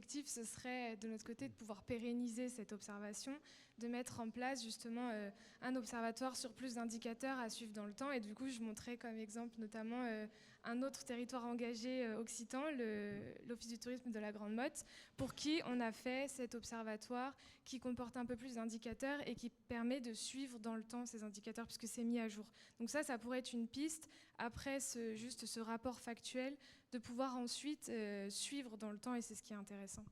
l'objectif, ce serait de notre côté de pouvoir pérenniser cette observation, de mettre en place justement un observatoire sur plus d'indicateurs à suivre dans le temps. Et du coup, je montrais comme exemple notamment un autre territoire engagé occitan, l'Office du tourisme de la Grande Motte, pour qui on a fait cet observatoire qui comporte un peu plus d'indicateurs et qui permet de suivre dans le temps ces indicateurs puisque c'est mis à jour. Donc ça pourrait être une piste, après juste ce rapport factuel, de pouvoir ensuite suivre dans le temps, et c'est ce qui est intéressant.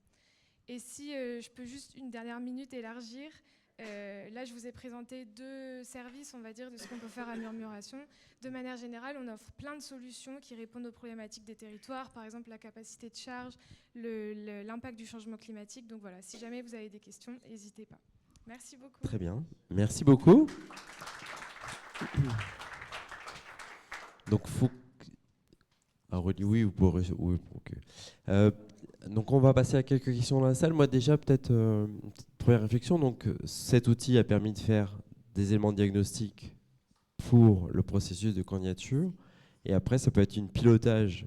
Et si je peux juste une dernière minute élargir, là je vous ai présenté 2 services, on va dire, de ce qu'on peut faire à Murmuration. De manière générale, on offre plein de solutions qui répondent aux problématiques des territoires, par exemple la capacité de charge, l'impact du changement climatique. Donc voilà, si jamais vous avez des questions, n'hésitez pas. Merci beaucoup. Très bien, merci beaucoup. Donc, oui, vous pourrez. Oui, ok. Donc, on va passer à quelques questions dans la salle. Moi, déjà, peut-être une petite première réflexion. Donc, cet outil a permis de faire des éléments de diagnostic pour le processus de candidature. Et après, ça peut être une pilotage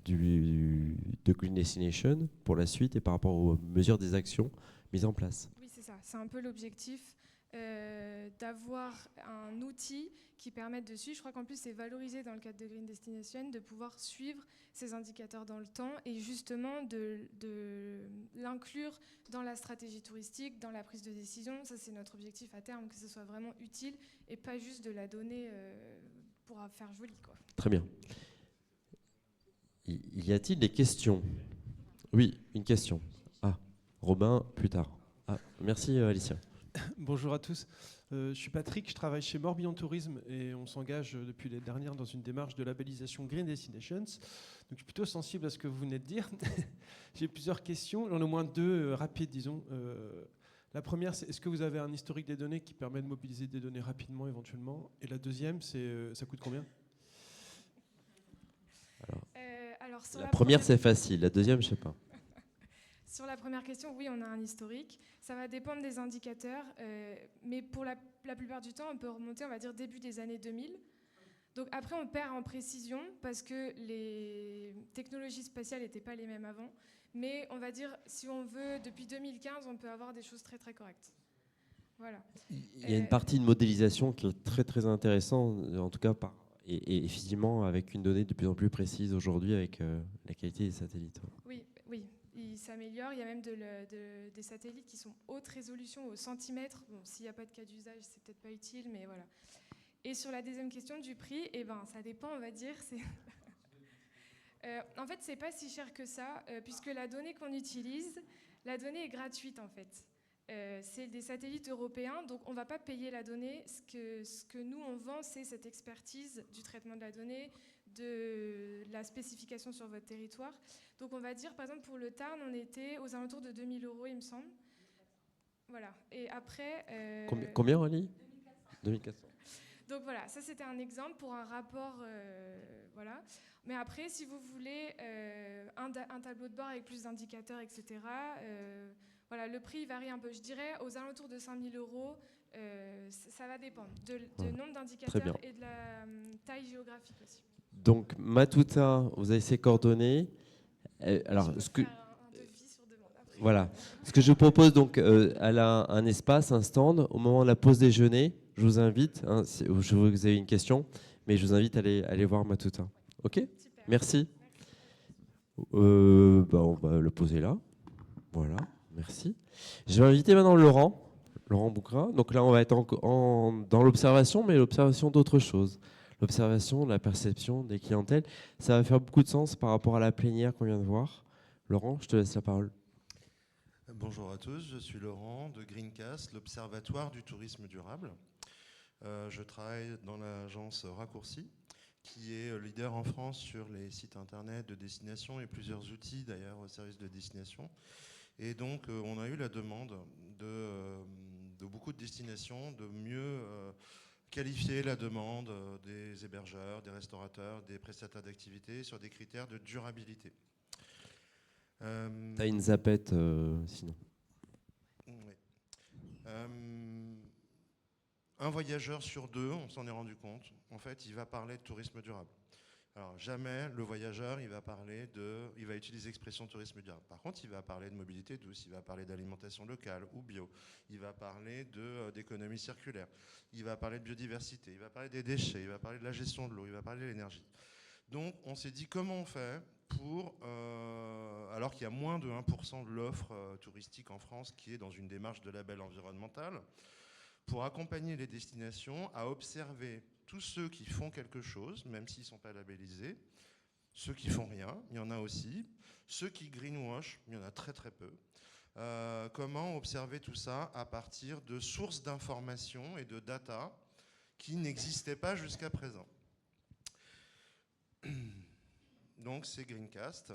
de Green Destination pour la suite et par rapport aux mesures des actions mises en place. Oui, c'est ça. C'est un peu l'objectif d'avoir un outil qui permette de suivre. Je crois qu'en plus, c'est valorisé dans le cadre de Green Destination, de pouvoir suivre ces indicateurs dans le temps et justement de l'inclure dans la stratégie touristique, dans la prise de décision. Ça, c'est notre objectif à terme, que ce soit vraiment utile et pas juste de la donner pour faire joli, quoi. Très bien. Y a-t-il des questions? Oui, une question. Ah, Robin, plus tard. Ah, merci Alicia. Bonjour à tous. Je suis Patrick, je travaille chez Morbihan Tourisme et on s'engage depuis l'année dernière dans une démarche de labellisation Green Destinations. Donc je suis plutôt sensible à ce que vous venez de dire. J'ai plusieurs questions, j'en ai au moins 2 rapides, disons. La première, c'est est-ce que vous avez un historique des données qui permet de mobiliser des données rapidement éventuellement? Et la deuxième, c'est ça coûte combien? Alors, La première, c'est facile. La deuxième, je ne sais pas. Sur la première question, oui, on a un historique. Ça va dépendre des indicateurs, mais pour la plupart du temps, on peut remonter, on va dire, début des années 2000. Donc après, on perd en précision parce que les technologies spatiales n'étaient pas les mêmes avant. Mais on va dire, si on veut, depuis 2015, on peut avoir des choses très, très correctes. Voilà. Il y a une partie de modélisation qui est très, très intéressante, en tout cas, et effectivement, avec une donnée de plus en plus précise aujourd'hui avec la qualité des satellites. Oui, il s'améliore. Il y a même des satellites qui sont haute résolution au centimètre. Bon, s'il n'y a pas de cas d'usage, c'est peut-être pas utile, mais voilà. Et sur la deuxième question du prix, ça dépend, on va dire. En fait, c'est pas si cher que ça, puisque la donnée qu'on utilise, la donnée est gratuite en fait. C'est des satellites européens, donc on ne va pas payer la donnée. Ce que nous, on vend, c'est cette expertise du traitement de la donnée, de la spécification sur votre territoire. Donc on va dire, par exemple, pour le Tarn, on était aux alentours de 2 000 €, il me semble. Voilà. Et après... Combien, Rally 2400. Donc voilà, ça c'était un exemple pour un rapport, voilà. Mais après, si vous voulez un tableau de bord avec plus d'indicateurs, etc., voilà, le prix varie un peu. Je dirais aux alentours de 5 000 €, ça va dépendre du nombre d'indicateurs et de la taille géographique aussi. Donc Matuta, vous avez ses coordonnées. Alors, voilà. Ce que je propose, donc, elle a un espace, un stand. Au moment de la pause déjeuner, je vous invite, si vous avez une question, mais je vous invite à aller voir Matuta. OK ? Super. Merci. On va le poser là. Voilà, merci. Je vais inviter maintenant Laurent Boucra. Donc là, on va être dans l'observation, mais l'observation d'autre chose. L'observation, la perception des clientèles. Ça va faire beaucoup de sens par rapport à la plénière qu'on vient de voir. Laurent, je te laisse la parole. Bonjour à tous, je suis Laurent de Greencast, l'Observatoire du tourisme durable. Je travaille dans l'agence Raccourci, qui est leader en France sur les sites internet de destination et plusieurs outils d'ailleurs au service de destination. Et donc on a eu la demande de beaucoup de destinations de mieux qualifier la demande des hébergeurs, des restaurateurs, des prestataires d'activités sur des critères de durabilité. T'as une zapette sinon. Oui. Un voyageur sur 2, on s'en est rendu compte, en fait, il va parler de tourisme durable. Alors jamais le voyageur il va utiliser l'expression tourisme durable. Par contre, il va parler de mobilité douce, il va parler d'alimentation locale ou bio, il va parler d'économie circulaire, il va parler de biodiversité, il va parler des déchets, il va parler de la gestion de l'eau, il va parler de l'énergie. Donc on s'est dit comment on fait pour, alors qu'il y a moins de 1% de l'offre touristique en France qui est dans une démarche de label environnemental, pour accompagner les destinations à observer tous ceux qui font quelque chose, même s'ils ne sont pas labellisés, ceux qui font rien, il y en a aussi, ceux qui greenwash, il y en a très très peu. Comment observer tout ça à partir de sources d'informations et de data qui n'existaient pas jusqu'à présent. Donc c'est Greencast.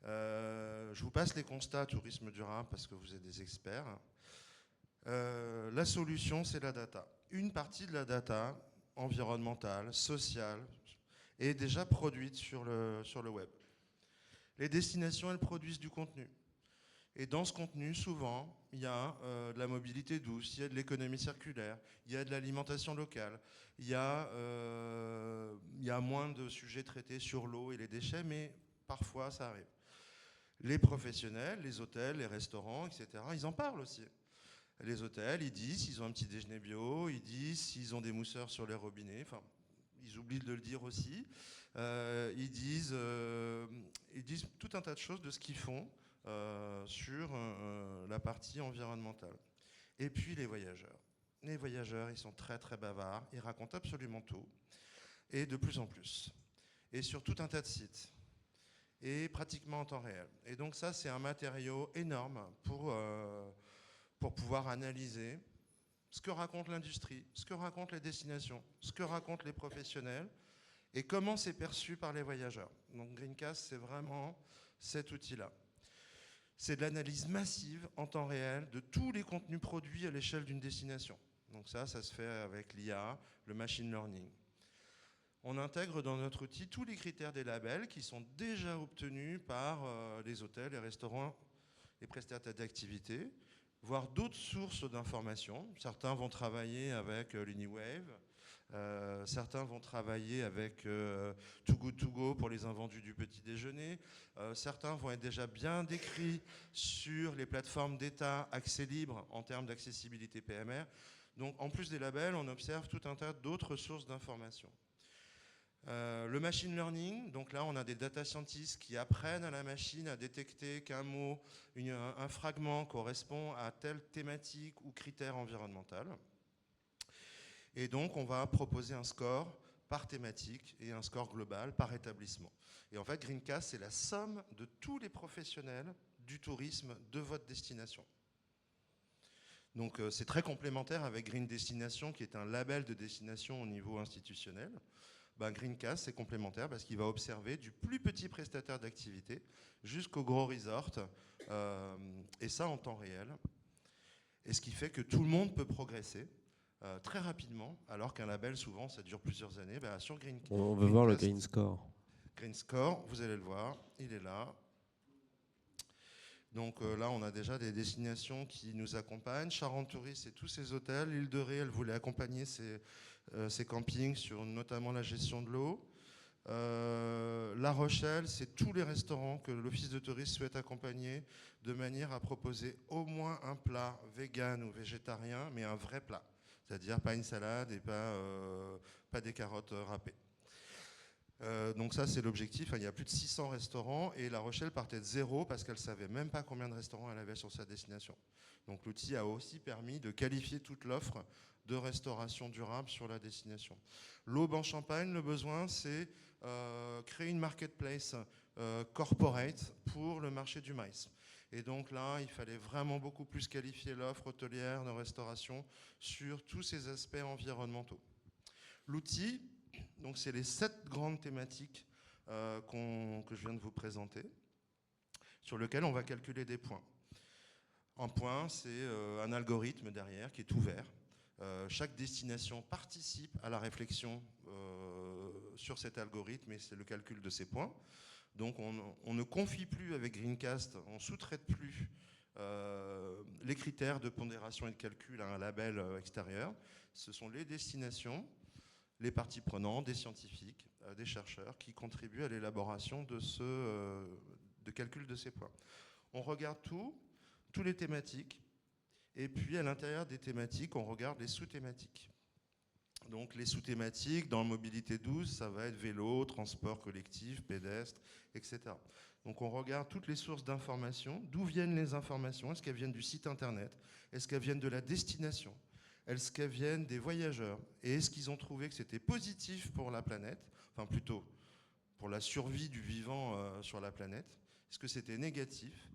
Je vous passe les constats tourisme durable parce que vous êtes des experts. La solution, c'est la data. Une partie de la data environnementale, sociale, est déjà produite sur le web. Les destinations, elles produisent du contenu. Et dans ce contenu, souvent, il y a de la mobilité douce, il y a de l'économie circulaire, il y a de l'alimentation locale, il y a moins de sujets traités sur l'eau et les déchets, mais parfois ça arrive. Les professionnels, les hôtels, les restaurants, etc., ils en parlent aussi. Les hôtels, ils disent s'ils ont un petit déjeuner bio, ils disent s'ils ont des mousseurs sur les robinets, enfin, ils oublient de le dire aussi. Ils disent tout un tas de choses de ce qu'ils font sur la partie environnementale. Et puis les voyageurs. Les voyageurs, ils sont très très bavards, ils racontent absolument tout, et de plus en plus. Et sur tout un tas de sites. Et pratiquement en temps réel. Et donc ça, c'est un matériau énorme pour pouvoir analyser ce que raconte l'industrie, ce que racontent les destinations, ce que racontent les professionnels et comment c'est perçu par les voyageurs. Donc Greencast, c'est vraiment cet outil-là. C'est de l'analyse massive en temps réel de tous les contenus produits à l'échelle d'une destination. Donc ça se fait avec l'IA, le machine learning. On intègre dans notre outil tous les critères des labels qui sont déjà obtenus par les hôtels, les restaurants, les prestataires d'activités, voire d'autres sources d'informations. Certains vont travailler avec l'Uniwave, certains vont travailler avec Too Good To Go pour les invendus du petit déjeuner, certains vont être déjà bien décrits sur les plateformes d'État accès libre en termes d'accessibilité PMR. Donc en plus des labels, on observe tout un tas d'autres sources d'informations. Le machine learning, donc là on a des data scientists qui apprennent à la machine à détecter qu'un mot, un fragment correspond à telle thématique ou critère environnemental. Et donc on va proposer un score par thématique et un score global par établissement. Et en fait Greencast, c'est la somme de tous les professionnels du tourisme de votre destination. Donc c'est très complémentaire avec Green Destination qui est un label de destination au niveau institutionnel. Greencast, c'est complémentaire parce qu'il va observer du plus petit prestataire d'activité jusqu'au gros resort, et ça en temps réel. Et ce qui fait que tout le monde peut progresser très rapidement, alors qu'un label, souvent, ça dure plusieurs années. Sur Greencast, on veut voir le Green Score. Green Score, vous allez le voir, il est là. Donc là, on a déjà des destinations qui nous accompagnent. Charente Touriste et tous ses hôtels. L'île de Ré, elle voulait accompagner ces campings sur notamment la gestion de l'eau. La Rochelle, c'est tous les restaurants que l'Office de tourisme souhaite accompagner de manière à proposer au moins un plat vegan ou végétarien, mais un vrai plat. C'est-à-dire pas une salade et pas des carottes râpées. Donc ça, c'est l'objectif. Il y a plus de 600 restaurants et La Rochelle partait de zéro parce qu'elle ne savait même pas combien de restaurants elle avait sur sa destination. Donc l'outil a aussi permis de qualifier toute l'offre de restauration durable sur la destination. L'Aube en Champagne, le besoin, c'est créer une marketplace corporate pour le marché du maïs. Et donc là, il fallait vraiment beaucoup plus qualifier l'offre hôtelière de restauration sur tous ces aspects environnementaux. L'outil, donc c'est les 7 grandes thématiques que je viens de vous présenter, sur lesquelles on va calculer des points. Un point, c'est un algorithme derrière qui est ouvert. Chaque destination participe à la réflexion sur cet algorithme et c'est le calcul de ces points. Donc on ne confie plus avec Greencast, on ne sous-traite plus les critères de pondération et de calcul à un label extérieur. Ce sont les destinations, les parties prenantes, des scientifiques, des chercheurs qui contribuent à l'élaboration de calcul de ces points. On regarde tous les thématiques, et puis à l'intérieur des thématiques, on regarde les sous-thématiques. Donc les sous-thématiques, dans mobilité douce, ça va être vélo, transport collectif, pédestre, etc. Donc on regarde toutes les sources d'informations. D'où viennent les informations? Est-ce qu'elles viennent du site internet? Est-ce qu'elles viennent de la destination? Est-ce qu'elles viennent des voyageurs? Et est-ce qu'ils ont trouvé que c'était positif pour la planète? Enfin plutôt pour la survie du vivant sur la planète. Est-ce que c'était négatif?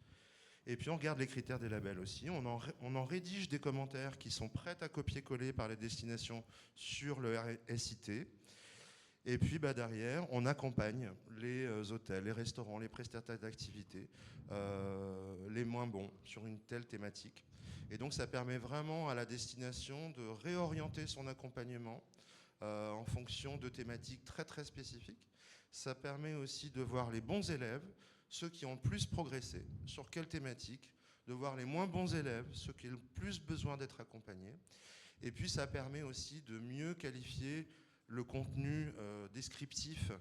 Et puis on regarde les critères des labels aussi. On en rédige des commentaires qui sont prêts à copier-coller par les destinations sur le SIT. Et puis derrière, on accompagne les hôtels, les restaurants, les prestataires d'activités, les moins bons sur une telle thématique. Et donc ça permet vraiment à la destination de réorienter son accompagnement en fonction de thématiques très très spécifiques. Ça permet aussi de voir les bons élèves, ceux qui ont le plus progressé, sur quelle thématique, de voir les moins bons élèves, ceux qui ont le plus besoin d'être accompagnés. Et puis ça permet aussi de mieux qualifier le contenu descriptif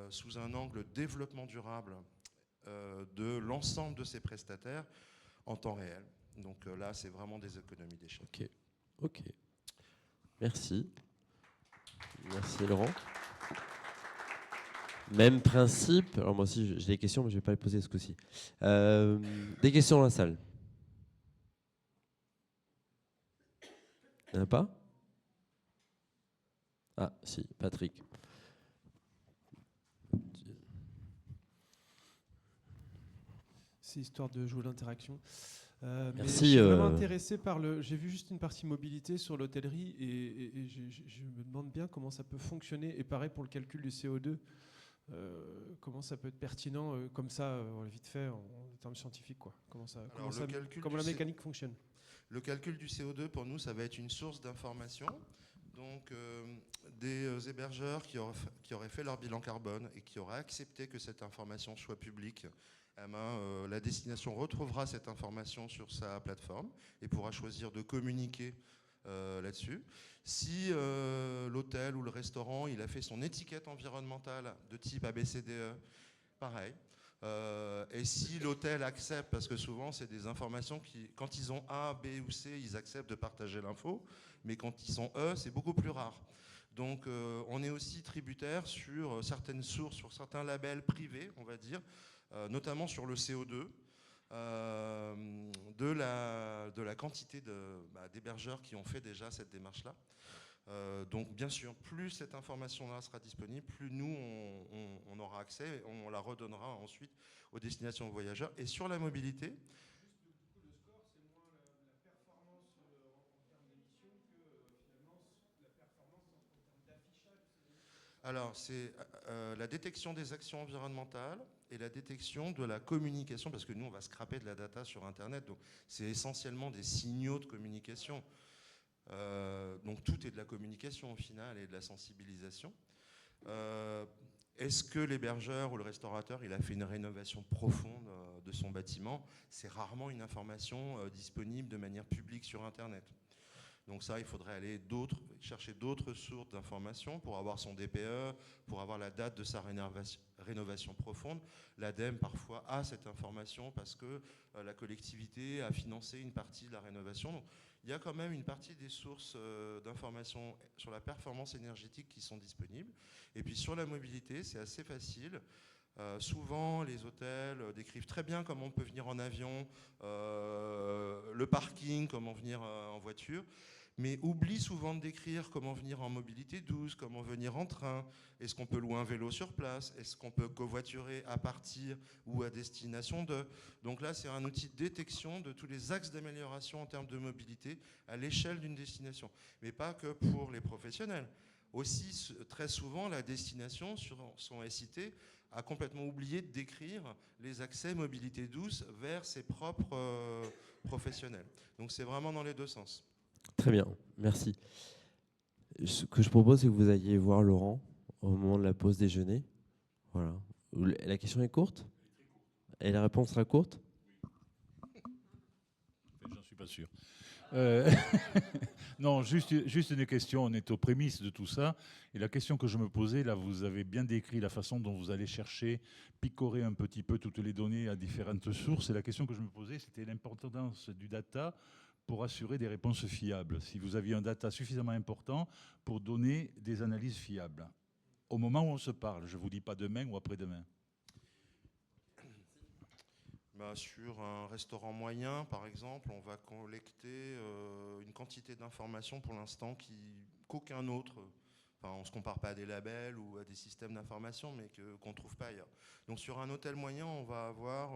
sous un angle développement durable de l'ensemble de ces prestataires en temps réel. Donc là, c'est vraiment des économies d'échelle. Ok. Merci. Merci Laurent. Même principe. Alors moi aussi, j'ai des questions, mais je ne vais pas les poser ce coup-ci. Des questions dans la salle? Il n'y en a pas? Ah, si, Patrick. C'est histoire de jouer l'interaction. Merci. Mais je suis vraiment intéressé par le. J'ai vu juste une partie mobilité sur l'hôtellerie et je me demande bien comment ça peut fonctionner. Et pareil pour le calcul du CO2. Comment ça peut être pertinent comme ça, vite fait, en termes scientifiques, quoi. Comment la mécanique fonctionne. Le calcul du CO2, pour nous, ça va être une source d'information. Donc, des hébergeurs qui auraient fait leur bilan carbone et qui auraient accepté que cette information soit publique, la destination retrouvera cette information sur sa plateforme et pourra choisir de communiquer là-dessus. Si l'hôtel ou le restaurant il a fait son étiquette environnementale de type ABCDE, pareil. Et si l'hôtel accepte, parce que souvent c'est des informations qui, quand ils ont A, B ou C, ils acceptent de partager l'info, mais quand ils sont E, c'est beaucoup plus rare. Donc on est aussi tributaire sur certaines sources, sur certains labels privés, on va dire, notamment sur le CO2. De la quantité d'hébergeurs qui ont fait déjà cette démarche-là. Donc bien sûr, plus cette information-là sera disponible, plus nous, on aura accès, on la redonnera ensuite aux destinations voyageurs. Et sur la mobilité... Juste, du coup, le score, c'est moins la performance en termes d'émissions que finalement la performance en termes d'affichage. Alors, c'est la détection des actions environnementales et la détection de la communication, parce que nous, on va scraper de la data sur Internet, donc c'est essentiellement des signaux de communication. Donc tout est de la communication au final et de la sensibilisation. Est-ce que l'hébergeur ou le restaurateur il a fait une rénovation profonde de son bâtiment? C'est rarement une information disponible de manière publique sur Internet. Donc ça, il faudrait aller chercher d'autres sources d'informations pour avoir son DPE, pour avoir la date de sa rénovation profonde. L'ADEME, parfois, a cette information parce que la collectivité a financé une partie de la rénovation. Donc, il y a quand même une partie des sources d'informations sur la performance énergétique qui sont disponibles. Et puis sur la mobilité, c'est assez facile. Souvent, les hôtels décrivent très bien comment on peut venir en avion, le parking, comment venir en voiture, mais oublient souvent de décrire comment venir en mobilité douce, comment venir en train, est-ce qu'on peut louer un vélo sur place, est-ce qu'on peut covoiturer à partir ou à destination de. Donc là, c'est un outil de détection de tous les axes d'amélioration en termes de mobilité à l'échelle d'une destination, mais pas que pour les professionnels. Aussi, très souvent, la destination sur son SIT a complètement oublié de décrire les accès mobilité douce vers ses propres professionnels. Donc c'est vraiment dans les deux sens. Très bien, merci. Ce que je propose, c'est que vous alliez voir Laurent au moment de la pause déjeuner. Voilà. La question est courte? Et la réponse sera courte? J'en suis pas sûr. Euh, non, juste une question. On est aux prémices de tout ça. Et la question que je me posais, là, vous avez bien décrit la façon dont vous allez chercher, picorer un petit peu toutes les données à différentes sources. Et la question que je me posais, c'était l'importance du data pour assurer des réponses fiables. Si vous aviez un data suffisamment important pour donner des analyses fiables. Au moment où on se parle, je ne vous dis pas demain ou après-demain. Sur un restaurant moyen, par exemple, on va collecter une quantité d'informations pour l'instant qu'aucun autre. Enfin, on ne se compare pas à des labels ou à des systèmes d'information, mais qu'on ne trouve pas ailleurs. Donc sur un hôtel moyen, on va avoir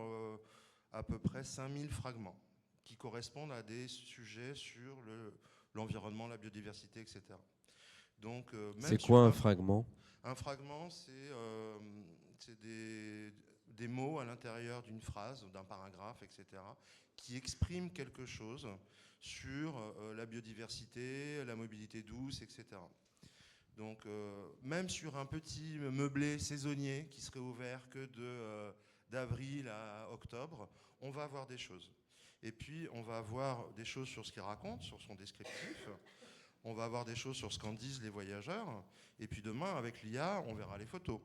à peu près 5000 fragments qui correspondent à des sujets sur l'environnement, la biodiversité, etc. Donc, c'est quoi un fragment? Un fragment, c'est des mots à l'intérieur d'une phrase, d'un paragraphe, etc., qui expriment quelque chose sur la biodiversité, la mobilité douce, etc. Donc, même sur un petit meublé saisonnier qui serait ouvert que d'avril à octobre, on va avoir des choses. Et puis, on va avoir des choses sur ce qu'il raconte, sur son descriptif. On va avoir des choses sur ce qu'en disent les voyageurs. Et puis demain, avec l'IA, on verra les photos.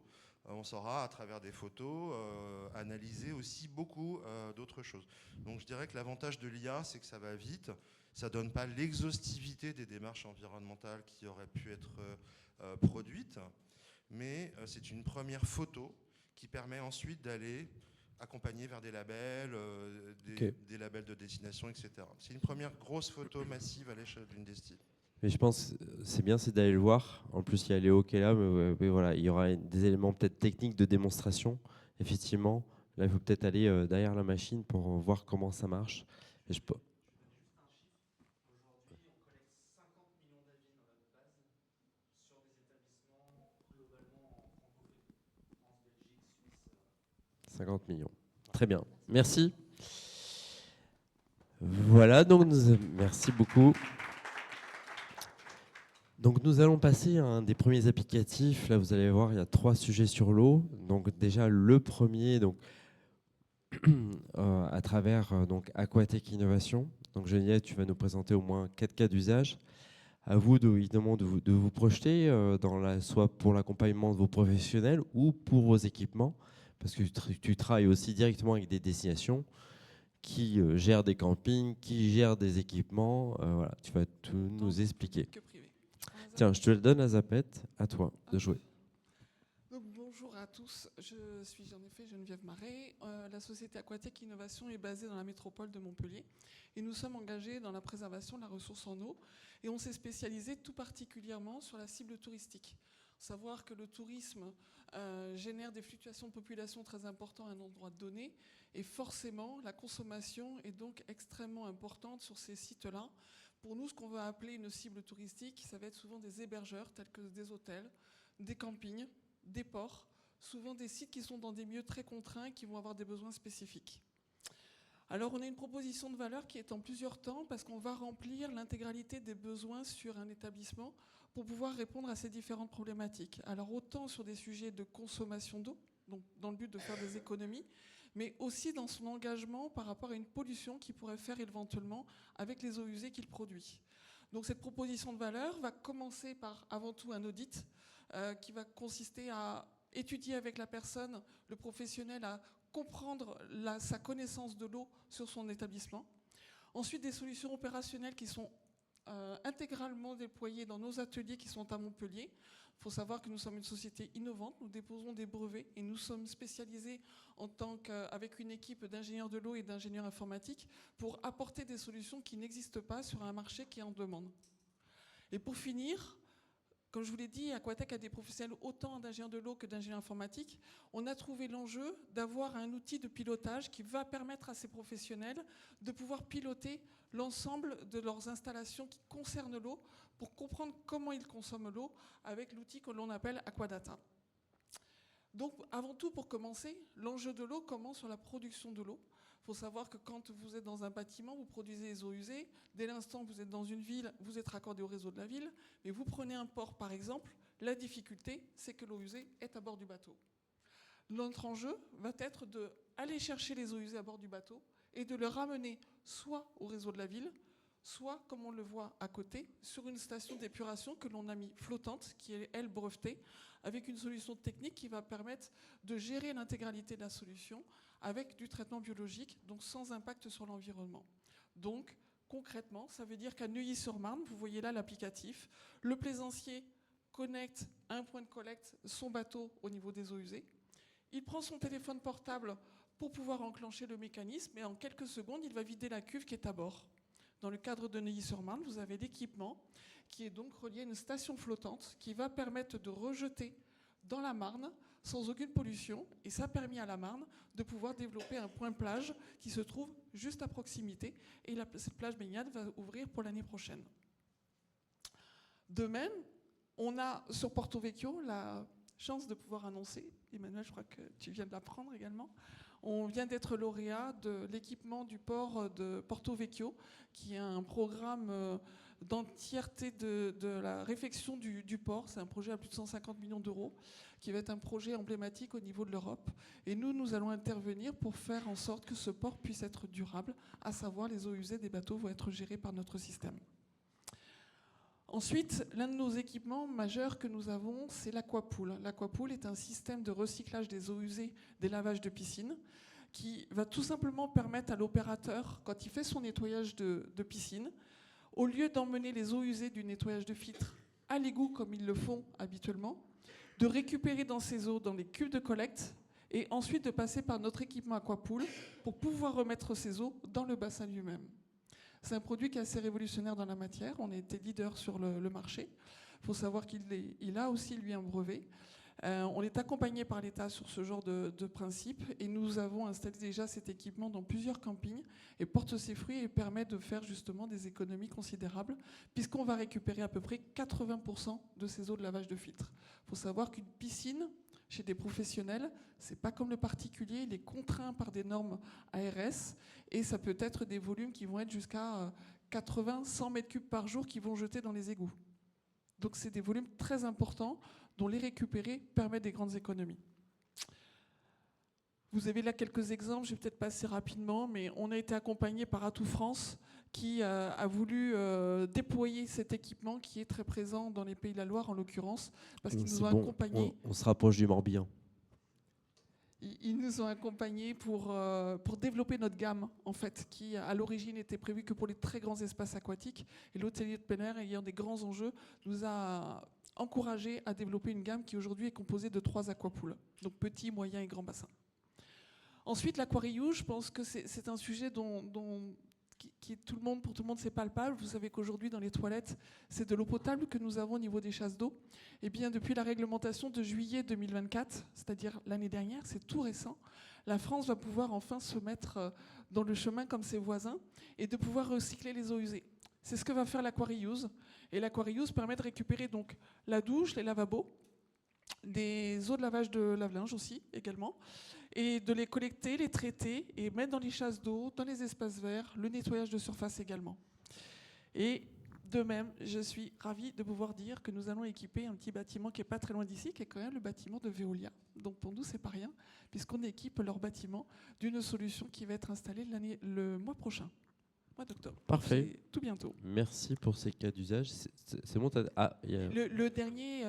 On saura, à travers des photos, analyser aussi beaucoup d'autres choses. Donc je dirais que l'avantage de l'IA, c'est que ça va vite. Ça ne donne pas l'exhaustivité des démarches environnementales qui auraient pu être produites. Mais c'est une première photo qui permet ensuite d'aller accompagner vers des labels, des labels de destination, etc. C'est une première grosse photo massive à l'échelle d'une destination. Mais je pense que c'est bien, c'est d'aller le voir. En plus, il y a Léo qui est là, mais voilà, il y aura des éléments peut-être techniques de démonstration. Effectivement, là, il faut peut-être aller derrière la machine pour voir comment ça marche. Et je peux... Aujourd'hui, on collecte 50 millions d'avis dans notre base sur des établissements globalement en francophonie. France, Belgique, Suisse. 50 millions. Très bien. Merci. Voilà, donc merci beaucoup. Donc nous allons passer à un des premiers applicatifs. Là, vous allez voir, il y a 3 sujets sur l'eau. Donc déjà, le premier, donc, à travers donc, Aquatech Innovation. Donc Geneviève, tu vas nous présenter au moins 4 cas d'usage. À vous, évidemment, de vous projeter, soit pour l'accompagnement de vos professionnels ou pour vos équipements, parce que tu travailles aussi directement avec des destinations qui gèrent des campings, qui gèrent des équipements. Voilà, tu vas tout nous expliquer. Que privé. Tiens, je te le donne à Zapette, à toi de jouer. Donc, bonjour à tous, je suis en effet Geneviève Marais. La société Aquatech Innovation est basée dans la métropole de Montpellier et nous sommes engagés dans la préservation de la ressource en eau et on s'est spécialisé tout particulièrement sur la cible touristique. Savoir que le tourisme génère des fluctuations de population très importantes à un endroit donné et forcément la consommation est donc extrêmement importante sur ces sites-là. Pour nous, ce qu'on va appeler une cible touristique, ça va être souvent des hébergeurs tels que des hôtels, des campings, des ports, souvent des sites qui sont dans des milieux très contraints et qui vont avoir des besoins spécifiques. Alors on a une proposition de valeur qui est en plusieurs temps parce qu'on va remplir l'intégralité des besoins sur un établissement pour pouvoir répondre à ces différentes problématiques. Alors autant sur des sujets de consommation d'eau, donc dans le but de faire des économies, mais aussi dans son engagement par rapport à une pollution qu'il pourrait faire éventuellement avec les eaux usées qu'il produit. Donc cette proposition de valeur va commencer par avant tout un audit qui va consister à étudier avec la personne, le professionnel, à comprendre sa connaissance de l'eau sur son établissement. Ensuite, des solutions opérationnelles qui sont intégralement déployées dans nos ateliers qui sont à Montpellier. Il faut savoir que nous sommes une société innovante, nous déposons des brevets et nous sommes spécialisés avec une équipe d'ingénieurs de l'eau et d'ingénieurs informatiques pour apporter des solutions qui n'existent pas sur un marché qui est en demande. Et pour finir, comme je vous l'ai dit, Aquatech a des professionnels autant d'ingénieurs de l'eau que d'ingénieurs informatiques. On a trouvé l'enjeu d'avoir un outil de pilotage qui va permettre à ces professionnels de pouvoir piloter l'ensemble de leurs installations qui concernent l'eau pour comprendre comment ils consomment l'eau avec l'outil que l'on appelle Aquadata. Donc avant tout, pour commencer, l'enjeu de l'eau commence sur la production de l'eau. Il faut savoir que quand vous êtes dans un bâtiment, vous produisez des eaux usées. Dès l'instant que vous êtes dans une ville, vous êtes raccordé au réseau de la ville. Mais vous prenez un port, par exemple, la difficulté, c'est que l'eau usée est à bord du bateau. Notre enjeu va être d'aller chercher les eaux usées à bord du bateau et de les ramener soit au réseau de la ville, soit, comme on le voit à côté, sur une station d'épuration que l'on a mis flottante, qui est, elle, brevetée, avec une solution technique qui va permettre de gérer l'intégralité de la solution avec du traitement biologique, donc sans impact sur l'environnement. Donc, concrètement, ça veut dire qu'à Neuilly-sur-Marne, vous voyez là l'applicatif, le plaisancier connecte à un point de collecte son bateau au niveau des eaux usées. Il prend son téléphone portable pour pouvoir enclencher le mécanisme et en quelques secondes, il va vider la cuve qui est à bord. Dans le cadre de Neuilly-sur-Marne, vous avez l'équipement qui est donc relié à une station flottante qui va permettre de rejeter dans la Marne sans aucune pollution. Et ça a permis à la Marne de pouvoir développer un point plage qui se trouve juste à proximité. Et cette plage baignade va ouvrir pour l'année prochaine. De même, on a sur Porto Vecchio la chance de pouvoir annoncer, Emmanuel, je crois que tu viens de l'apprendre également, on vient d'être lauréat de l'équipement du port de Porto Vecchio, qui est un programme d'entièreté de la réfection du port. C'est un projet à plus de 150 millions d'euros, qui va être un projet emblématique au niveau de l'Europe. Et nous allons intervenir pour faire en sorte que ce port puisse être durable, à savoir les eaux usées des bateaux vont être gérées par notre système. Ensuite, l'un de nos équipements majeurs que nous avons, c'est l'Aquapool. L'Aquapool est un système de recyclage des eaux usées des lavages de piscine qui va tout simplement permettre à l'opérateur, quand il fait son nettoyage de piscine, au lieu d'emmener les eaux usées du nettoyage de filtre à l'égout comme ils le font habituellement, de récupérer dans ces eaux dans les cuves de collecte et ensuite de passer par notre équipement Aquapool pour pouvoir remettre ces eaux dans le bassin lui-même. C'est un produit qui est assez révolutionnaire dans la matière. On a été leader sur le marché. Il faut savoir qu'il a aussi, lui, un brevet. On est accompagné par l'État sur ce genre de principe et nous avons installé déjà cet équipement dans plusieurs campings et porte ses fruits et permet de faire justement des économies considérables puisqu'on va récupérer à peu près 80% de ces eaux de lavage de filtre. Il faut savoir qu'une piscine, chez des professionnels, c'est pas comme le particulier, il est contraint par des normes ARS et ça peut être des volumes qui vont être jusqu'à 80-100 mètres cubes par jour qui vont jeter dans les égouts. Donc c'est des volumes très importants dont les récupérer permet des grandes économies. Vous avez là quelques exemples, je vais peut-être passer rapidement, mais on a été accompagné par Atout France qui a voulu déployer cet équipement qui est très présent dans les Pays de la Loire en l'occurrence, parce qu'ils nous ont accompagnés. On se rapproche du Morbihan. Ils nous ont accompagnés pour développer notre gamme, en fait, qui à l'origine était prévue que pour les très grands espaces aquatiques. Et l'hôtelier de plein air, ayant des grands enjeux, nous a encouragés à développer une gamme qui aujourd'hui est composée de 3 aquapools, donc petits, moyens et grands bassins. Ensuite, l'aquariouge, je pense que c'est un sujet qui pour tout le monde, c'est palpable. Vous savez qu'aujourd'hui, dans les toilettes, c'est de l'eau potable que nous avons au niveau des chasses d'eau. Et bien, depuis la réglementation de juillet 2024, c'est-à-dire l'année dernière, c'est tout récent, la France va pouvoir enfin se mettre dans le chemin comme ses voisins et de pouvoir recycler les eaux usées. C'est ce que va faire l'Aquariuse. Et l'Aquariuse permet de récupérer donc la douche, les lavabos, des eaux de lavage de lave-linge aussi, également, et de les collecter, les traiter et mettre dans les chasses d'eau, dans les espaces verts, le nettoyage de surface également. Et de même, je suis ravie de pouvoir dire que nous allons équiper un petit bâtiment qui n'est pas très loin d'ici, qui est quand même le bâtiment de Veolia. Donc pour nous, c'est pas rien, puisqu'on équipe leur bâtiment d'une solution qui va être installée le mois prochain, mois d'octobre. Parfait. C'est tout bientôt. Merci pour ces cas d'usage. C'est bon. Le dernier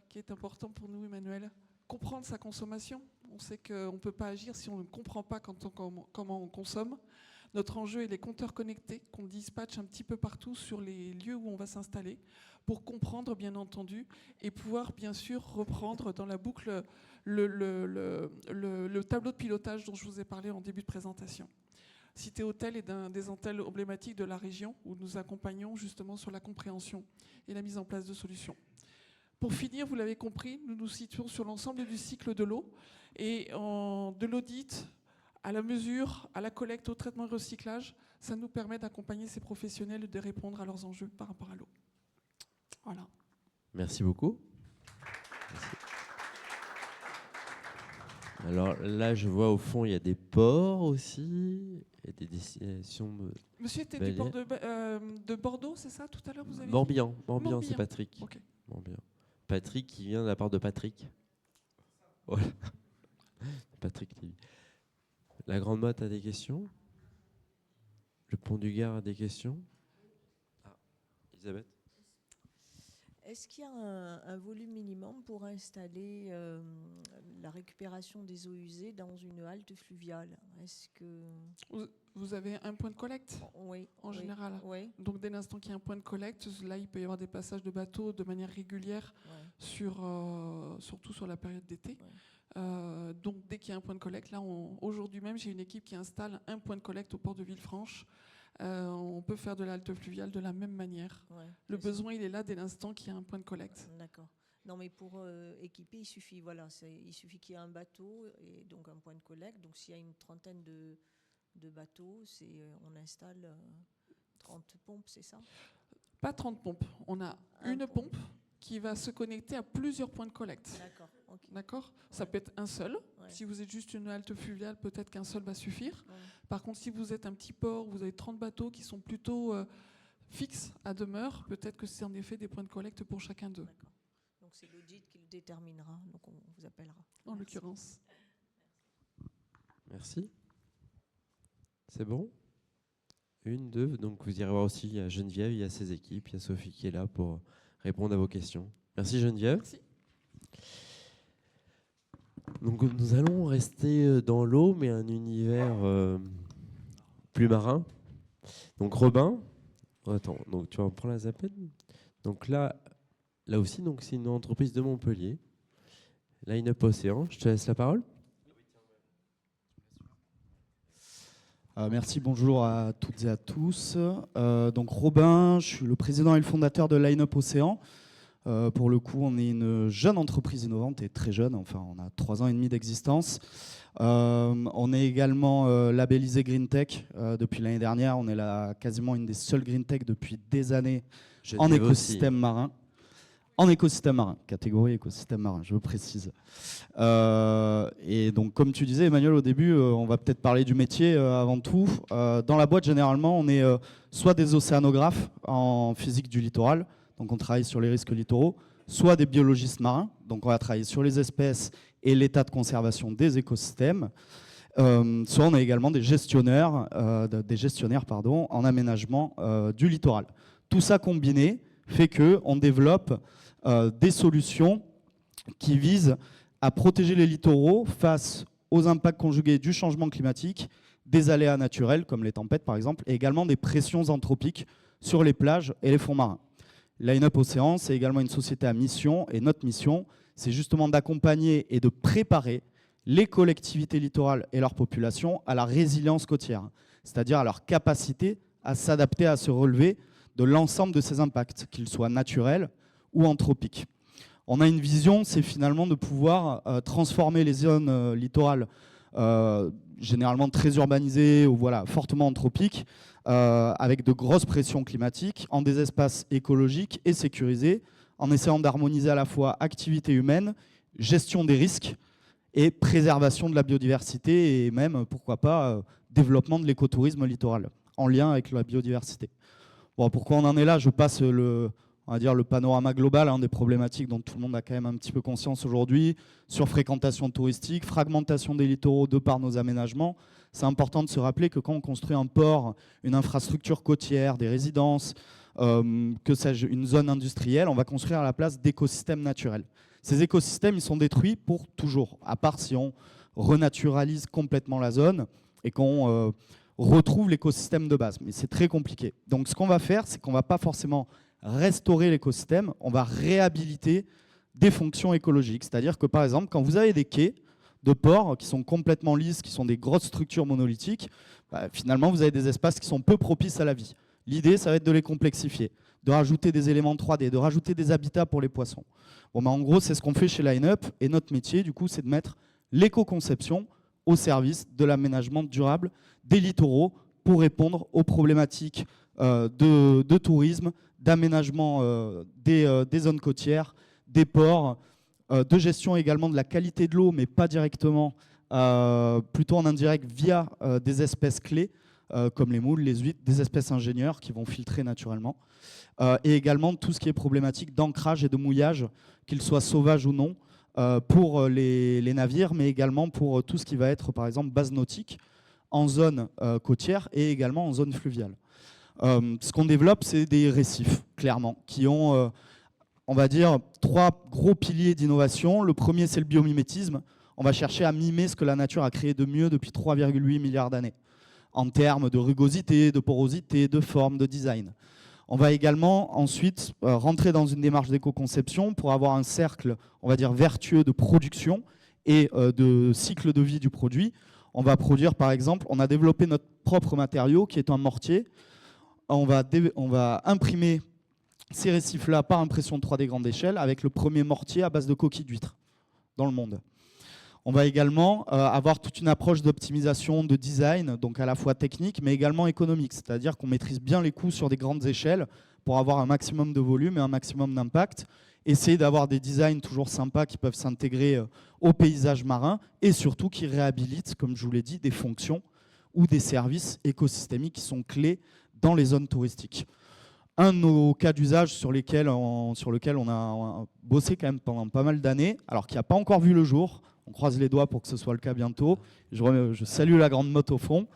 qui est important pour nous, Emmanuel, comprendre sa consommation. On sait qu'on ne peut pas agir si on ne comprend pas comment on consomme. Notre enjeu est les compteurs connectés qu'on dispatche un petit peu partout sur les lieux où on va s'installer pour comprendre, bien entendu, et pouvoir, bien sûr, reprendre dans la boucle le tableau de pilotage dont je vous ai parlé en début de présentation. Cité Hôtel est un des hôtels emblématiques de la région où nous accompagnons justement sur la compréhension et la mise en place de solutions. Pour finir, vous l'avez compris, nous nous situons sur l'ensemble du cycle de l'eau et de l'audit à la mesure, à la collecte, au traitement et au recyclage, ça nous permet d'accompagner ces professionnels et de répondre à leurs enjeux par rapport à l'eau. Voilà. Merci beaucoup. Merci. Alors là, je vois au fond, il y a des ports aussi, et des destinations. Monsieur était du port de Bordeaux, c'est ça, tout à l'heure vous avez Morbihan, dit Morbihan, c'est Patrick. Okay. Morbihan. Patrick qui vient de la part de Patrick. Voilà. Patrick TV. La Grande Motte a des questions. Le Pont du Gard a des questions. Elisabeth. Est-ce qu'il y a un volume minimum pour installer la récupération des eaux usées dans une halte fluviale? Est-ce que... Vous avez un point de collecte Oui. en général. Oui. Donc dès l'instant qu'il y a un point de collecte, là il peut y avoir des passages de bateaux de manière régulière, surtout sur la période d'été. Donc dès qu'il y a un point de collecte, là aujourd'hui même j'ai une équipe qui installe un point de collecte au port de Villefranche. On peut faire de la halte fluviale de la même manière. Le besoin il est là dès l'instant qu'il y a un point de collecte. D'accord. Non mais pour équiper, il suffit qu'il y ait un bateau et donc un point de collecte. Donc s'il y a une trentaine de bateaux, on installe 30 pompes, c'est ça? Pas 30 pompes. On a une pompe qui va se connecter à plusieurs points de collecte. D'accord. Okay. D'accord. Ça peut être un seul. Si vous êtes juste une halte fluviale, peut-être qu'un seul va suffire. Par contre, si vous êtes un petit port, vous avez 30 bateaux qui sont plutôt fixes à demeure, peut-être que c'est en effet des points de collecte pour chacun d'eux. D'accord. Donc c'est l'audit qui le déterminera. Donc on vous appellera. En l'occurrence. Merci. C'est bon? Une, deux. Donc vous irez voir aussi, il y a Geneviève, il y a ses équipes, il y a Sophie qui est là pour répondre à vos questions. Merci Geneviève. Merci. Donc nous allons rester dans l'eau, mais un univers plus marin. Donc Robin, attends, donc tu vas prendre la zapette. Donc là aussi, donc c'est une entreprise de Montpellier, Line Up Océan. Je te laisse la parole. Merci, bonjour à toutes et à tous. Donc Robin, je suis le président et le fondateur de Line Up Océan. Pour le coup, on est une jeune entreprise innovante et très jeune, enfin on a 3 ans et demi d'existence. On est également labellisé Green Tech depuis l'année dernière. On est quasiment une des seules Green Tech depuis des années en écosystème marin. En écosystème marin, catégorie écosystème marin, je précise. Et donc, comme tu disais, Emmanuel, au début, on va peut-être parler du métier avant tout. Dans la boîte, généralement, on est soit des océanographes en physique du littoral, donc on travaille sur les risques littoraux, soit des biologistes marins, donc on va travailler sur les espèces et l'état de conservation des écosystèmes. Soit on a également des gestionnaires en aménagement du littoral. Tout ça combiné fait qu'on développe des solutions qui visent à protéger les littoraux face aux impacts conjugués du changement climatique, des aléas naturels comme les tempêtes par exemple, et également des pressions anthropiques sur les plages et les fonds marins. Line Up Océan, c'est également une société à mission, et notre mission, c'est justement d'accompagner et de préparer les collectivités littorales et leur population à la résilience côtière, c'est-à-dire à leur capacité à s'adapter, à se relever de l'ensemble de ces impacts, qu'ils soient naturels ou anthropiques. On a une vision, c'est finalement de pouvoir transformer les zones littorales généralement très urbanisées ou fortement anthropiques, avec de grosses pressions climatiques, en des espaces écologiques et sécurisés, en essayant d'harmoniser à la fois activité humaine, gestion des risques et préservation de la biodiversité et même, pourquoi pas, développement de l'écotourisme littoral, en lien avec la biodiversité. Bon, pourquoi on en est là? Je passe le panorama global des problématiques dont tout le monde a quand même un petit peu conscience aujourd'hui, sur fréquentation touristique, fragmentation des littoraux de par nos aménagements. C'est important de se rappeler que quand on construit un port, une infrastructure côtière, des résidences, que sais-je, une zone industrielle, on va construire à la place d'écosystèmes naturels. Ces écosystèmes, ils sont détruits pour toujours, à part si on renaturalise complètement la zone et qu'on retrouve l'écosystème de base. Mais c'est très compliqué. Donc ce qu'on va faire, c'est qu'on ne va pas forcément restaurer l'écosystème, on va réhabiliter des fonctions écologiques. C'est-à-dire que par exemple, quand vous avez des quais de ports qui sont complètement lisses, qui sont des grosses structures monolithiques, finalement vous avez des espaces qui sont peu propices à la vie. L'idée, ça va être de les complexifier, de rajouter des éléments 3D, de rajouter des habitats pour les poissons. Bon, en gros, c'est ce qu'on fait chez Line Up, et notre métier, du coup, c'est de mettre l'éco-conception au service de l'aménagement durable des littoraux pour répondre aux problématiques de tourisme, d'aménagement des zones côtières, des ports, de gestion également de la qualité de l'eau, mais pas directement, plutôt en indirect via des espèces clés, comme les moules, les huîtres, des espèces ingénieurs qui vont filtrer naturellement, et également tout ce qui est problématique d'ancrage et de mouillage, qu'ils soient sauvages ou non, pour les navires, mais également pour tout ce qui va être, par exemple, base nautique, en zone côtière et également en zone fluviale. Ce qu'on développe, c'est des récifs, clairement, qui ont, on va dire, 3 gros piliers d'innovation. Le premier, c'est le biomimétisme. On va chercher à mimer ce que la nature a créé de mieux depuis 3,8 milliards d'années, en termes de rugosité, de porosité, de forme, de design. On va également ensuite rentrer dans une démarche d'éco-conception pour avoir un cercle, on va dire, vertueux de production et de cycle de vie du produit. On va produire, par exemple, on a développé notre propre matériau qui est un mortier. On va imprimer ces récifs-là par impression 3D grande échelle avec le premier mortier à base de coquilles d'huîtres dans le monde. On va également avoir toute une approche d'optimisation, de design, donc à la fois technique mais également économique, c'est-à-dire qu'on maîtrise bien les coûts sur des grandes échelles pour avoir un maximum de volume et un maximum d'impact. Essayer d'avoir des designs toujours sympas qui peuvent s'intégrer au paysage marin et surtout qui réhabilitent, comme je vous l'ai dit, des fonctions ou des services écosystémiques qui sont clés dans les zones touristiques. Un de nos cas d'usage sur lequel on a bossé quand même pendant pas mal d'années, alors qui n'a pas encore vu le jour, on croise les doigts pour que ce soit le cas bientôt, je salue la Grande Motte au fond,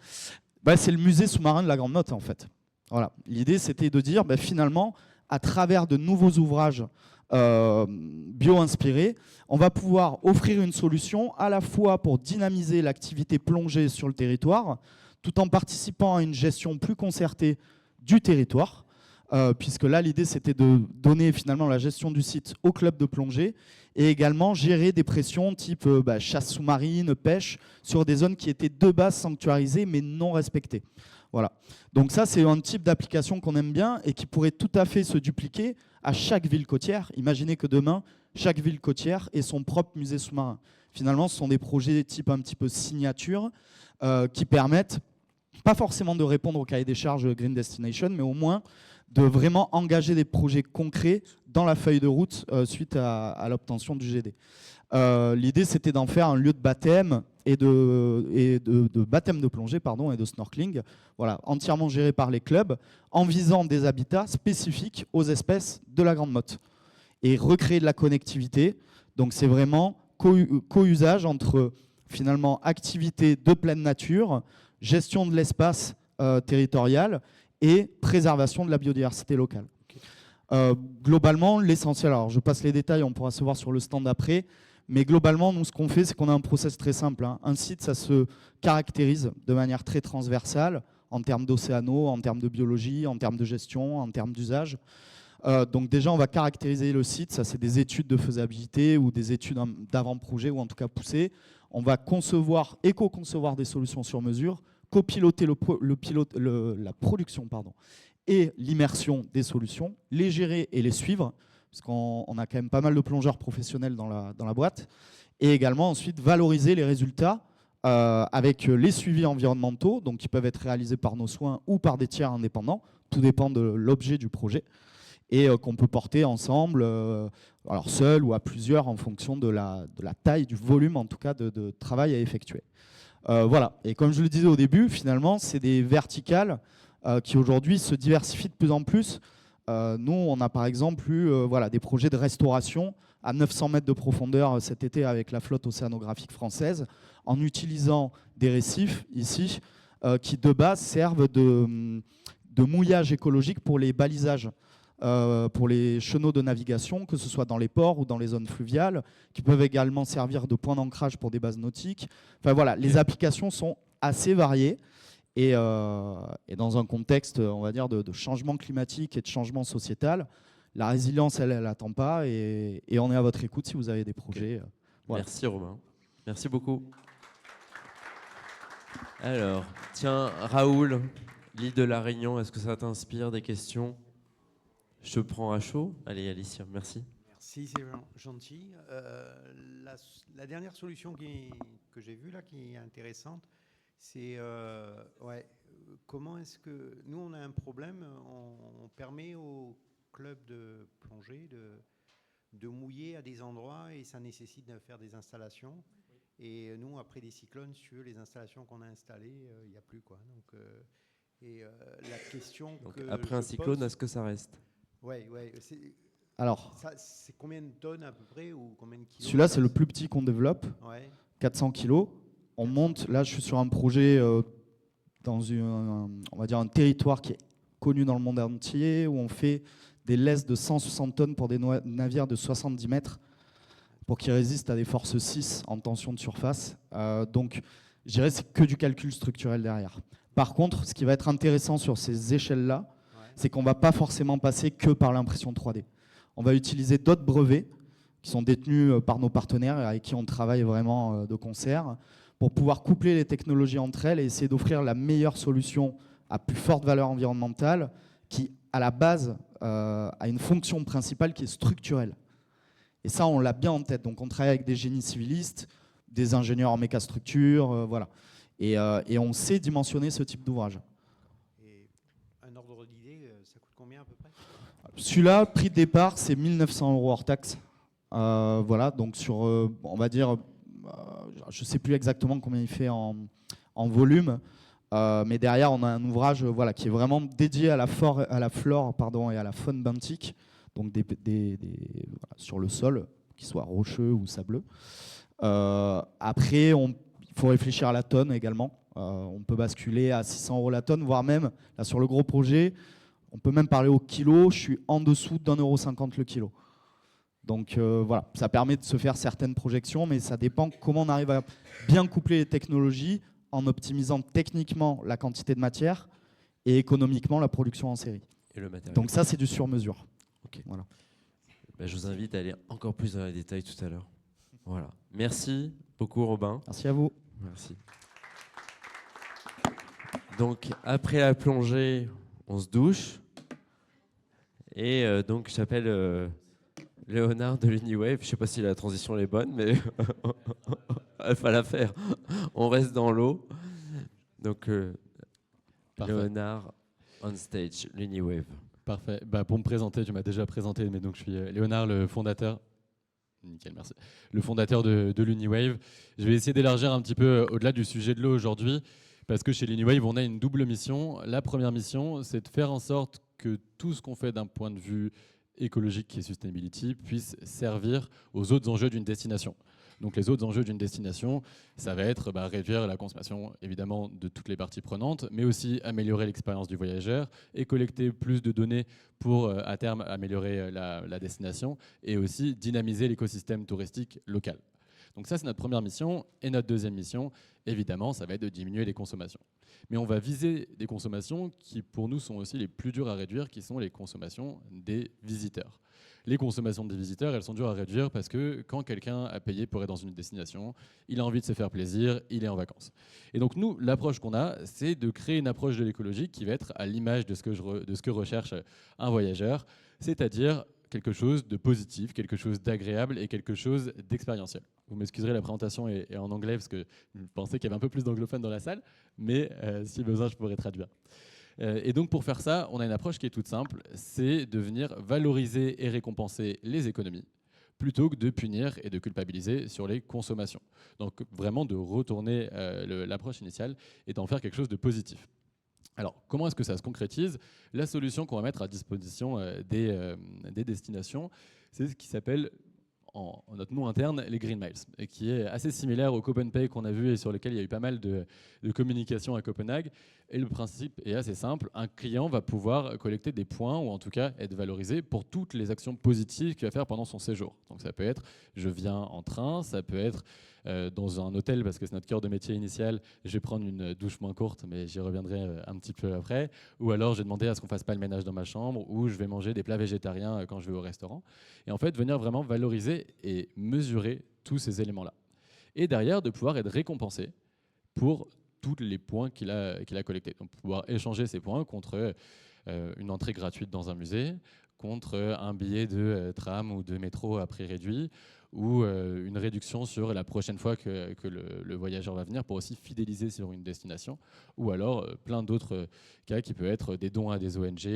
c'est le musée sous-marin de la Grande Motte en fait. Voilà. L'idée c'était de dire finalement, à travers de nouveaux ouvrages bio-inspirés, on va pouvoir offrir une solution à la fois pour dynamiser l'activité plongée sur le territoire, tout en participant à une gestion plus concertée du territoire, puisque là l'idée c'était de donner finalement la gestion du site au club de plongée et également gérer des pressions type chasse sous-marine, pêche, sur des zones qui étaient de base sanctuarisées mais non respectées. Voilà. Donc ça c'est un type d'application qu'on aime bien et qui pourrait tout à fait se dupliquer à chaque ville côtière. Imaginez que demain, chaque ville côtière ait son propre musée sous-marin. Finalement, ce sont des projets type un petit peu signature qui permettent pas forcément de répondre au cahier des charges Green Destination, mais au moins de vraiment engager des projets concrets dans la feuille de route suite à l'obtention du GD. L'idée, c'était d'en faire un lieu de baptême et de baptême de plongée et de snorkeling, voilà, entièrement géré par les clubs, en visant des habitats spécifiques aux espèces de la Grande Motte et recréer de la connectivité. Donc c'est vraiment co-usage entre finalement activité de pleine nature, gestion de l'espace territorial et préservation de la biodiversité locale. Globalement, l'essentiel, alors je passe les détails, on pourra se voir sur le stand après, mais globalement, nous, ce qu'on fait, c'est qu'on a un process très simple. Un site, ça se caractérise de manière très transversale, en termes d'océano, en termes de biologie, en termes de gestion, en termes d'usage. Donc déjà, on va caractériser le site, ça c'est des études de faisabilité ou des études d'avant-projet, ou en tout cas poussées. On va concevoir, éco-concevoir des solutions sur mesure, copiloter la production et l'immersion des solutions, les gérer et les suivre, parce qu'on a quand même pas mal de plongeurs professionnels dans la boîte, et également ensuite valoriser les résultats avec les suivis environnementaux, donc qui peuvent être réalisés par nos soins ou par des tiers indépendants, tout dépend de l'objet du projet, et qu'on peut porter ensemble, alors seul ou à plusieurs en fonction de la taille, du volume en tout cas de travail à effectuer. Voilà, et comme je le disais au début, finalement, c'est des verticales qui aujourd'hui se diversifient de plus en plus. Nous, on a par exemple eu des projets de restauration à 900 mètres de profondeur cet été avec la flotte océanographique française, en utilisant des récifs ici qui de base servent de mouillage écologique pour les balisages, pour les chenaux de navigation, que ce soit dans les ports ou dans les zones fluviales, qui peuvent également servir de point d'ancrage pour des bases nautiques. Enfin voilà, les applications sont assez variées. Et dans un contexte, on va dire, de changement climatique et de changement sociétal, la résilience, elle n'attend pas. Et on est à votre écoute si vous avez des projets. Voilà. Merci Romain. Merci beaucoup. Alors, tiens, Raoul, l'île de la Réunion, est-ce que ça t'inspire des questions? Je te prends à chaud. Allez, Alicia, merci. Merci, c'est gentil. La dernière solution que j'ai vue là, qui est intéressante, c'est comment est-ce que nous on a un problème, on permet aux clubs de plongée de mouiller à des endroits et ça nécessite de faire des installations. Et nous, après des cyclones, sur les installations qu'on a installées, il n'y a plus quoi. Donc, la question donc, que après un cyclone, est-ce que ça reste? Ouais. Alors, c'est combien de tonnes à peu près ou combien de kilos? Celui-là, c'est le plus petit qu'on développe, 400 kilos. On monte, là je suis sur un projet dans on va dire un territoire qui est connus dans le monde entier, où on fait des laisses de 160 tonnes pour des navires de 70 mètres pour qu'ils résistent à des forces 6 en tension de surface. Donc, je dirais que c'est que du calcul structurel derrière. Par contre, ce qui va être intéressant sur ces échelles-là, c'est qu'on ne va pas forcément passer que par l'impression 3D. On va utiliser d'autres brevets qui sont détenus par nos partenaires et avec qui on travaille vraiment de concert pour pouvoir coupler les technologies entre elles et essayer d'offrir la meilleure solution à plus forte valeur environnementale qui, à la base, a une fonction principale qui est structurelle. Et ça, on l'a bien en tête. Donc, on travaille avec des génies civilistes, des ingénieurs en mécastructure, voilà. Et on sait dimensionner ce type d'ouvrage. Et un ordre d'idée, ça coûte combien à peu près? Celui-là, prix de départ, c'est 1 900 € hors taxe. Voilà, donc sur, on va dire, je ne sais plus exactement combien il fait en volume, mais derrière, on a un ouvrage voilà, qui est vraiment dédié à la flore et à la faune benthique, donc voilà, sur le sol, qu'il soit rocheux ou sableux. Après, il faut réfléchir à la tonne également. On peut basculer à 600 € la tonne, voire même, là, sur le gros projet, on peut même parler au kilo. Je suis en dessous d'1,50 € le kilo. Donc voilà, ça permet de se faire certaines projections, mais ça dépend comment on arrive à bien coupler les technologies en optimisant techniquement la quantité de matière et économiquement la production en série. Et le matériel. Donc ça, c'est du sur-mesure. Okay. Voilà. Ben, je vous invite à aller encore plus dans les détails tout à l'heure. Voilà. Merci beaucoup, Robin. Merci à vous. Merci. Donc, après la plongée, on se douche. Et donc, j'appelle Léonard de l'Uniwave. Je ne sais pas si la transition est bonne, mais il faut la faire. On reste dans l'eau. Donc, Léonard on stage, l'Uniwave. Parfait. Bah, pour me présenter, tu m'as déjà présenté, mais donc je suis Léonard, le fondateur. Nickel, merci. Le fondateur de l'Uniwave. Je vais essayer d'élargir un petit peu au-delà du sujet de l'eau aujourd'hui, parce que chez l'Uniwave, on a une double mission. La première mission, c'est de faire en sorte que tout ce qu'on fait d'un point de vue écologique et sustainability puisse servir aux autres enjeux d'une destination. Donc les autres enjeux d'une destination, ça va être réduire la consommation évidemment de toutes les parties prenantes, mais aussi améliorer l'expérience du voyageur et collecter plus de données pour à terme améliorer la destination et aussi dynamiser l'écosystème touristique local. Donc ça, c'est notre première mission. Et notre deuxième mission, évidemment, ça va être de diminuer les consommations. Mais on va viser des consommations qui, pour nous, sont aussi les plus dures à réduire, qui sont les consommations des visiteurs. Les consommations des visiteurs, elles sont dures à réduire parce que quand quelqu'un a payé pour être dans une destination, il a envie de se faire plaisir, il est en vacances. Et donc nous, l'approche qu'on a, c'est de créer une approche de l'écologie qui va être à l'image de ce que recherche un voyageur, c'est-à-dire quelque chose de positif, quelque chose d'agréable et quelque chose d'expérientiel. Vous m'excuserez, la présentation est en anglais parce que je pensais qu'il y avait un peu plus d'anglophones dans la salle, mais si besoin, je pourrais traduire. Et donc pour faire ça, on a une approche qui est toute simple, c'est de venir valoriser et récompenser les économies plutôt que de punir et de culpabiliser sur les consommations. Donc vraiment de retourner l'approche initiale et d'en faire quelque chose de positif. Alors, comment est-ce que ça se concrétise? La solution qu'on va mettre à disposition des destinations, c'est ce qui s'appelle, en notre nom interne, les Green Miles, et qui est assez similaire au Copen Pay qu'on a vu et sur lequel il y a eu pas mal de communication à Copenhague. Et le principe est assez simple. Un client va pouvoir collecter des points, ou en tout cas être valorisé pour toutes les actions positives qu'il va faire pendant son séjour. Donc ça peut être, je viens en train, ça peut être dans un hôtel, parce que c'est notre cœur de métier initial, je vais prendre une douche moins courte, mais j'y reviendrai un petit peu après. Ou alors j'ai demandé à ce qu'on fasse pas le ménage dans ma chambre, ou je vais manger des plats végétariens quand je vais au restaurant. Et en fait, venir vraiment valoriser et mesurer tous ces éléments-là. Et derrière, de pouvoir être récompensé pour tous les points qu'il a collectés. Donc pouvoir échanger ces points contre une entrée gratuite dans un musée, contre un billet de tram ou de métro à prix réduit, ou une réduction sur la prochaine fois que le voyageur va venir pour aussi fidéliser sur une destination, ou alors plein d'autres cas qui peuvent être des dons à des ONG,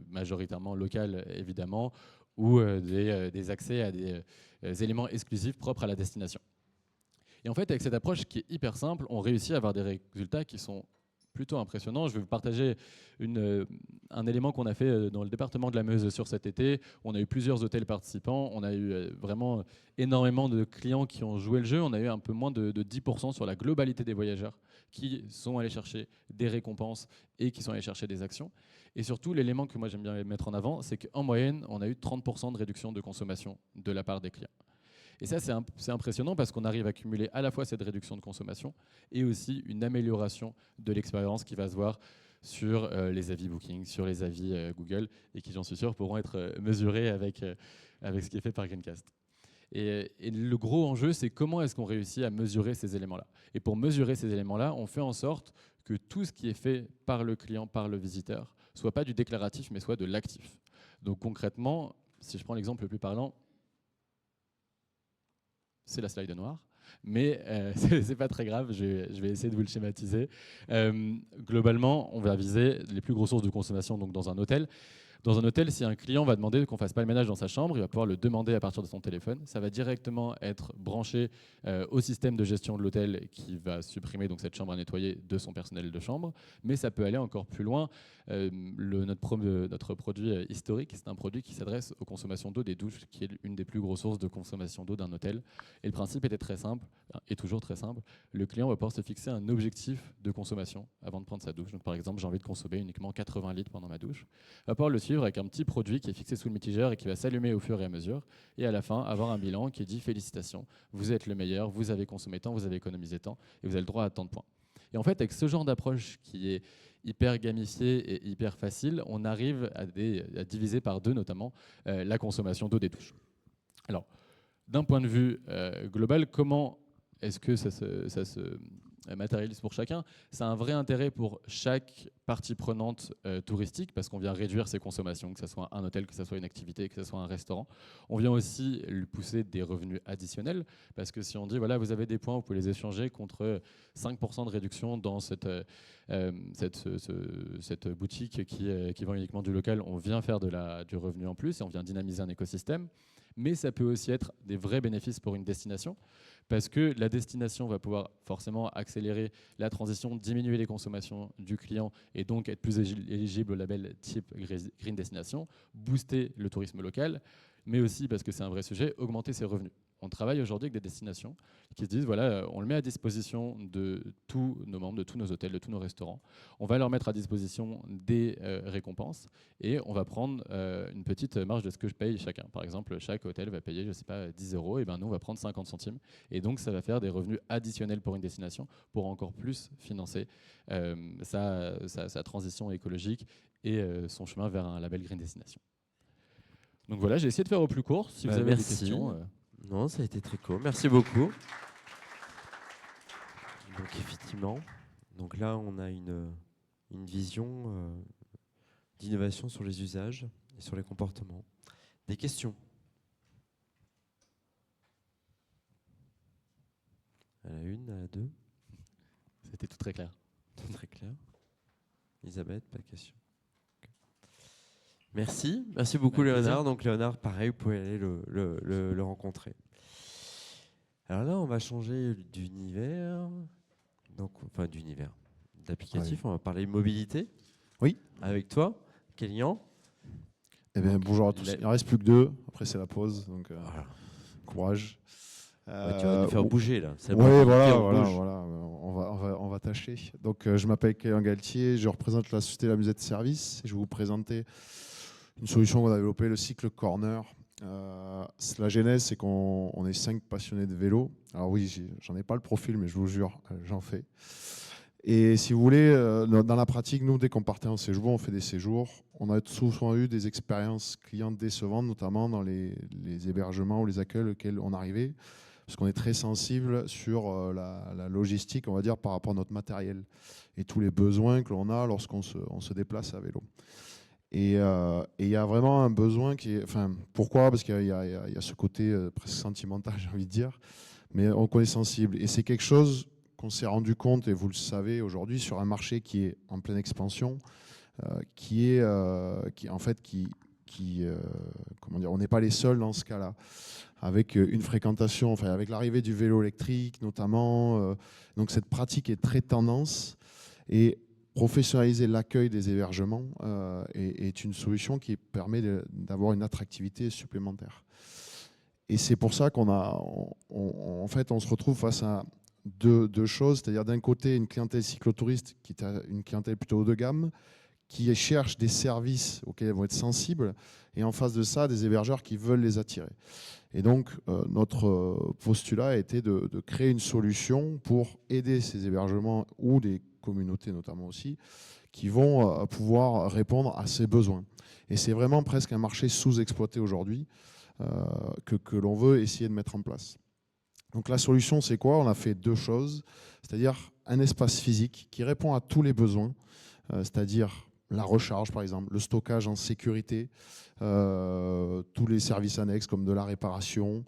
majoritairement locales évidemment, ou des accès à des éléments exclusifs propres à la destination. Et en fait, avec cette approche qui est hyper simple, on réussit à avoir des résultats qui sont plutôt impressionnant. Je vais vous partager un élément qu'on a fait dans le département de la Meuse sur cet été. On a eu plusieurs hôtels participants. On a eu vraiment énormément de clients qui ont joué le jeu. On a eu un peu moins de 10% sur la globalité des voyageurs qui sont allés chercher des récompenses et qui sont allés chercher des actions. Et surtout, l'élément que moi j'aime bien mettre en avant, c'est qu'en moyenne, on a eu 30% de réduction de consommation de la part des clients. Et ça, c'est impressionnant parce qu'on arrive à cumuler à la fois cette réduction de consommation et aussi une amélioration de l'expérience qui va se voir sur les avis Booking, sur les avis Google, et qui, j'en suis sûr, pourront être mesurés avec ce qui est fait par Greencast. Et le gros enjeu, c'est comment est-ce qu'on réussit à mesurer ces éléments-là. Et pour mesurer ces éléments-là, on fait en sorte que tout ce qui est fait par le client, par le visiteur, soit pas du déclaratif, mais soit de l'actif. Donc concrètement, si je prends l'exemple le plus parlant, c'est la slide noire, mais c'est pas très grave, je vais essayer de vous le schématiser. Globalement, on va viser les plus grosses sources de consommation donc dans un hôtel. Dans un hôtel, si un client va demander qu'on ne fasse pas le ménage dans sa chambre, il va pouvoir le demander à partir de son téléphone. Ça va directement être branché au système de gestion de l'hôtel qui va supprimer donc cette chambre à nettoyer de son personnel de chambre. Mais ça peut aller encore plus loin. Notre produit historique, c'est un produit qui s'adresse aux consommations d'eau des douches, qui est une des plus grosses sources de consommation d'eau d'un hôtel. Et le principe était très simple, et toujours très simple. Le client va pouvoir se fixer un objectif de consommation avant de prendre sa douche. Donc, par exemple, j'ai envie de consommer uniquement 80 litres pendant ma douche. Il va pouvoir le suivre avec un petit produit qui est fixé sous le mitigeur et qui va s'allumer au fur et à mesure. Et à la fin, avoir un bilan qui dit félicitations, vous êtes le meilleur, vous avez consommé tant, vous avez économisé tant, et vous avez le droit à tant de points. Et en fait, avec ce genre d'approche qui est hyper gamifiée et hyper facile, on arrive à diviser par 2 notamment la consommation d'eau des douches. Alors, d'un point de vue global, comment est-ce que ça se matérialise pour chacun? C'est un vrai intérêt pour chaque partie prenante touristique parce qu'on vient réduire ses consommations, que ce soit un hôtel, que ce soit une activité, que ce soit un restaurant. On vient aussi lui pousser des revenus additionnels parce que si on dit, voilà, vous avez des points, vous pouvez les échanger contre 5% de réduction dans cette boutique qui vend uniquement du local, on vient faire du revenu en plus et on vient dynamiser un écosystème. Mais ça peut aussi être des vrais bénéfices pour une destination, parce que la destination va pouvoir forcément accélérer la transition, diminuer les consommations du client et donc être plus éligible au label type Green Destination, booster le tourisme local, mais aussi, parce que c'est un vrai sujet, augmenter ses revenus. On travaille aujourd'hui avec des destinations qui se disent, voilà, on le met à disposition de tous nos membres, de tous nos hôtels, de tous nos restaurants. On va leur mettre à disposition des récompenses et on va prendre une petite marge de ce que je paye chacun. Par exemple, chaque hôtel va payer, je ne sais pas, 10 €, et ben nous, on va prendre 50 centimes. Et donc, ça va faire des revenus additionnels pour une destination pour encore plus financer sa transition écologique et son chemin vers un label Green Destination. Donc voilà, j'ai essayé de faire au plus court. Si vous avez des questions... Non, ça a été très court. Merci beaucoup. Donc effectivement, donc là on a une vision d'innovation sur les usages et sur les comportements. Des questions? À la 1, à la 2. C'était tout très clair. Tout très clair. Elisabeth, pas de question. Merci beaucoup Léonard. Donc Léonard, pareil, vous pouvez aller le rencontrer. Alors là, on va changer d'univers, d'applicatif. Oui. On va parler mobilité. Oui. Avec toi, Kélian. Eh bien, bonjour à tous. Il ne reste plus que 2. Après, c'est la pause. Donc, courage. Tu vas nous faire bouger là. Oui, voilà. On va tâcher. Donc, je m'appelle Kélian Galtier. Je représente la société La Musette Service. Et je vais vous présenter une solution qu'on a développée, le Cycle Corner. La genèse, c'est qu'on est 5 passionnés de vélo. Alors oui, j'en ai pas le profil, mais je vous jure, j'en fais. Et si vous voulez, dans la pratique, nous, dès qu'on partait en séjour, on fait des séjours. On a souvent eu des expériences clients décevantes, notamment dans les hébergements ou les accueils auxquels on arrivait, parce qu'on est très sensible sur la logistique, on va dire, par rapport à notre matériel et tous les besoins que l'on a lorsqu'on se déplace à vélo. Et il y a vraiment un besoin qui est... Enfin, pourquoi? Parce qu'il y a ce côté presque sentimental, j'ai envie de dire, mais on est sensible. Et c'est quelque chose qu'on s'est rendu compte, et vous le savez aujourd'hui, sur un marché qui est en pleine expansion, comment dire, on n'est pas les seuls dans ce cas-là, avec une fréquentation, enfin avec l'arrivée du vélo électrique notamment. Donc cette pratique est très tendance. Et professionnaliser l'accueil des hébergements est une solution qui permet d'avoir une attractivité supplémentaire. Et c'est pour ça en fait, on se retrouve face à deux choses, c'est-à-dire d'un côté une clientèle cyclotouriste qui est une clientèle plutôt haut de gamme, qui cherche des services auxquels elles vont être sensibles, et en face de ça, des hébergeurs qui veulent les attirer. Et donc, notre postulat a été de créer une solution pour aider ces hébergements, ou des communautés notamment aussi, qui vont pouvoir répondre à ces besoins. Et c'est vraiment presque un marché sous-exploité aujourd'hui que l'on veut essayer de mettre en place. Donc la solution, c'est quoi? On a fait deux choses, c'est-à-dire un espace physique qui répond à tous les besoins, c'est-à-dire la recharge par exemple, le stockage en sécurité, tous les services annexes comme de la réparation,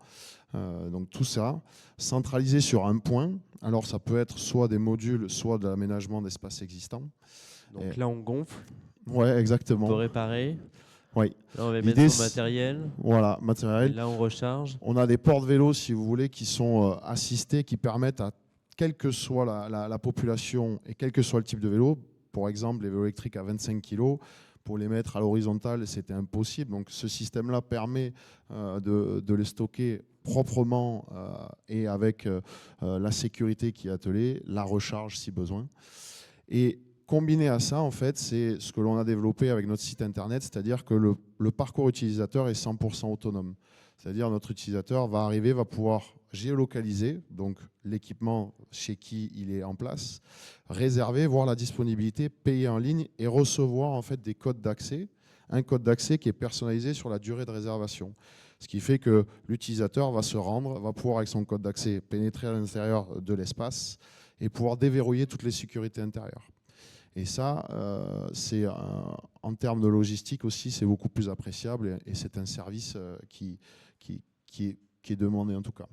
donc tout ça, centralisé sur un point. Alors ça peut être soit des modules, soit de l'aménagement d'espaces existants. Donc là on gonfle. Ouais, exactement. On peut réparer. Oui. Là on va mettre son matériel. Voilà, matériel. Et là on recharge. On a des porte-vélos, si vous voulez, qui sont assistés, qui permettent à quelle que soit la population et quel que soit le type de vélo, par exemple les vélos électriques à 25 kg, pour les mettre à l'horizontale, c'était impossible. Donc ce système-là permet de les stocker proprement et avec la sécurité qui est attelée, la recharge si besoin. Et combiné à ça, en fait, c'est ce que l'on a développé avec notre site internet, c'est-à-dire que le parcours utilisateur est 100% autonome. C'est-à-dire notre utilisateur va arriver, va pouvoir géolocaliser, donc l'équipement chez qui il est en place, réserver, voir la disponibilité, payer en ligne et recevoir en fait des codes d'accès, un code d'accès qui est personnalisé sur la durée de réservation. Ce qui fait que l'utilisateur va se rendre, va pouvoir avec son code d'accès pénétrer à l'intérieur de l'espace et pouvoir déverrouiller toutes les sécurités intérieures. Et ça, en termes de logistique aussi, c'est beaucoup plus appréciable et c'est un service qui est demandé en tout cas.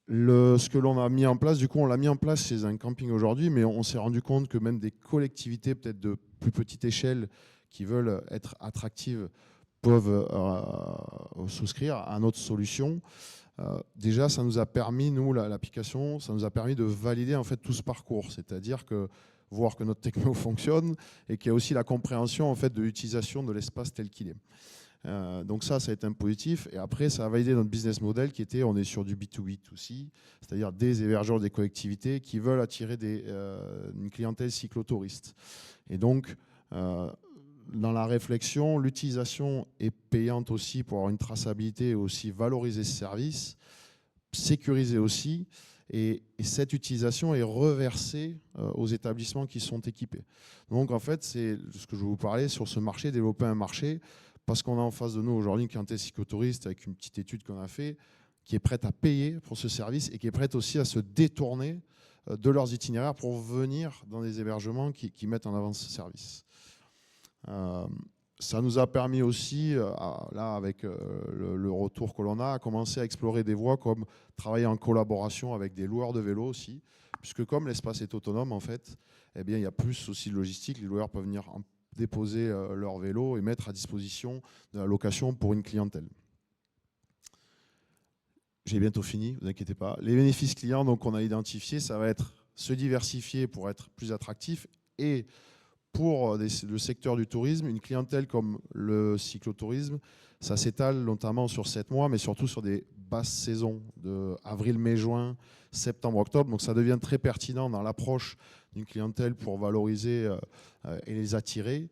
Ce que l'on a mis en place, du coup, on l'a mis en place chez un camping aujourd'hui, mais on s'est rendu compte que même des collectivités peut-être de plus petite échelle qui veulent être attractives peuvent souscrire à notre solution. Déjà, ça nous a permis, nous, l'application, ça nous a permis de valider en fait tout ce parcours, c'est-à-dire que voir que notre techno fonctionne et qu'il y a aussi la compréhension en fait de l'utilisation de l'espace tel qu'il est. Donc ça a été un positif. Et après, ça a validé notre business model qui était, on est sur du B2B aussi, c'est-à-dire des hébergeurs, des collectivités qui veulent attirer une clientèle cyclotouriste. Et donc, dans la réflexion, l'utilisation est payante aussi pour avoir une traçabilité et aussi valoriser ce service, sécuriser aussi. Et cette utilisation est reversée aux établissements qui sont équipés. Donc en fait, c'est ce que je vais vous parler sur ce marché, développer un marché, parce qu'on a en face de nous aujourd'hui une clientèle cyclotouriste avec une petite étude qu'on a fait, qui est prête à payer pour ce service et qui est prête aussi à se détourner de leurs itinéraires pour venir dans des hébergements qui mettent en avant ce service. Ça nous a permis aussi, là avec le retour que l'on a, à commencer à explorer des voies comme travailler en collaboration avec des loueurs de vélos aussi, puisque comme l'espace est autonome en fait, eh bien, il y a plus aussi de logistique, les loueurs peuvent venir déposer leur vélo et mettre à disposition de la location pour une clientèle. J'ai bientôt fini, ne vous inquiétez pas. Les bénéfices clients donc, qu'on a identifiés, ça va être se diversifier pour être plus attractif et pour le secteur du tourisme, une clientèle comme le cyclotourisme, ça s'étale notamment sur 7 mois, mais surtout sur des basses saisons de avril, mai, juin, septembre, octobre. Donc ça devient très pertinent dans l'approche d'une clientèle pour valoriser et les attirer.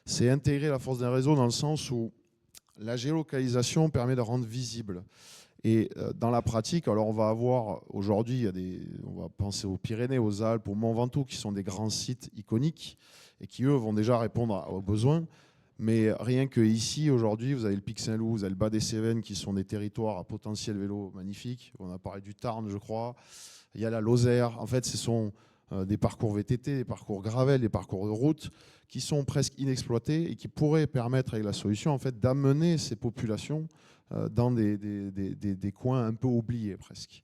C'est intégrer la force d'un réseau dans le sens où la géolocalisation permet de rendre visible. Et dans la pratique, alors on va avoir aujourd'hui, on va penser aux Pyrénées, aux Alpes, au Mont Ventoux, qui sont des grands sites iconiques et qui, eux, vont déjà répondre aux besoins. Mais rien que ici, aujourd'hui, vous avez le Pic Saint-Loup, vous avez le Bas des Cévennes, qui sont des territoires à potentiel vélo magnifique. On a parlé du Tarn, je crois. Il y a la Lozère. En fait, ce sont des parcours VTT, des parcours gravel, des parcours de route qui sont presque inexploités et qui pourraient permettre, avec la solution, en fait, d'amener ces populations dans des coins un peu oubliés presque.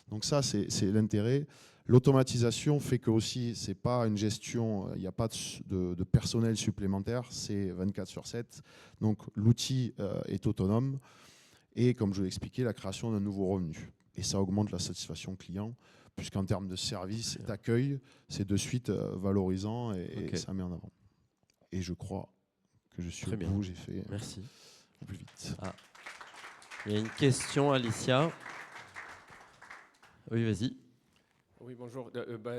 Donc ça, c'est l'intérêt. L'automatisation fait que aussi, c'est pas une gestion, il n'y a pas de personnel supplémentaire, c'est 24/7. Donc l'outil est autonome et comme je l'ai expliqué, la création d'un nouveau revenu. Et ça augmente la satisfaction client puisqu'en termes de service et d'accueil, c'est de suite valorisant et ça met en avant. Et je crois que je suis Très au bien. bout, j'ai fait Merci. au plus vite. Ah. Il y a une question, Alicia. Oui, vas-y. Oui, bonjour.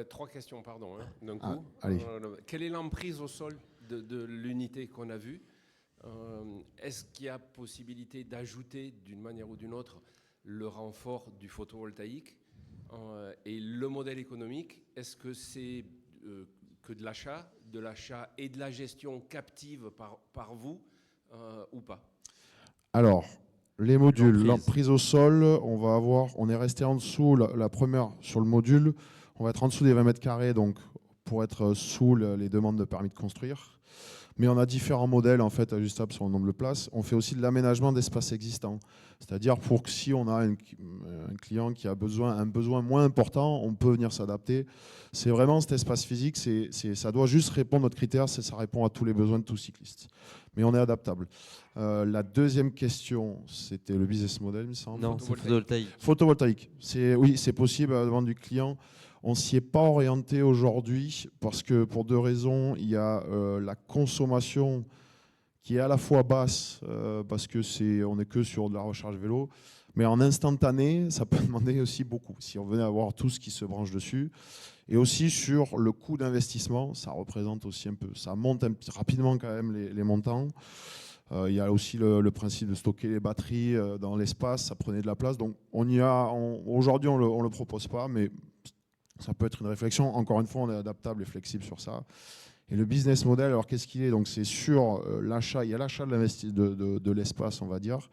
3 questions, pardon, hein, d'un Ah, coup. allez. Quelle est l'emprise au sol de l'unité qu'on a vue? Est-ce qu'il y a possibilité d'ajouter, d'une manière ou d'une autre, le renfort du photovoltaïque? Et le modèle économique, est-ce que c'est que de l'achat et de la gestion captive par vous ou pas? Alors, les modules, l'emprise au sol, on est resté en dessous, la première sur le module, on va être en dessous des 20 mètres carrés, donc pour être sous les demandes de permis de construire. Mais on a différents modèles en fait ajustables sur le nombre de places. On fait aussi de l'aménagement d'espaces existants. C'est-à-dire pour que si on a un client qui a un besoin moins important, on peut venir s'adapter. C'est vraiment cet espace physique, ça doit juste répondre à notre critère, ça répond à tous les besoins de tout cycliste. Mais on est adaptable. La deuxième question, c'était le business model, il me semble. Non, c'est photovoltaïque. Photovoltaïque. Oui, c'est possible à la demande du client. On ne s'y est pas orienté aujourd'hui parce que pour 2 raisons. Il y a la consommation qui est à la fois basse parce on n'est que sur de la recharge vélo, mais en instantané, ça peut demander aussi beaucoup. Si on venait avoir tout ce qui se branche dessus. Et aussi sur le coût d'investissement, ça représente aussi un peu, ça monte rapidement quand même les montants. Il y a aussi le principe de stocker les batteries dans l'espace, ça prenait de la place. Donc aujourd'hui, on ne le propose pas, mais ça peut être une réflexion. Encore une fois, on est adaptable et flexible sur ça. Et le business model, alors qu'est-ce qu'il est? Donc c'est sur l'achat, il y a l'achat de l'espace, on va dire.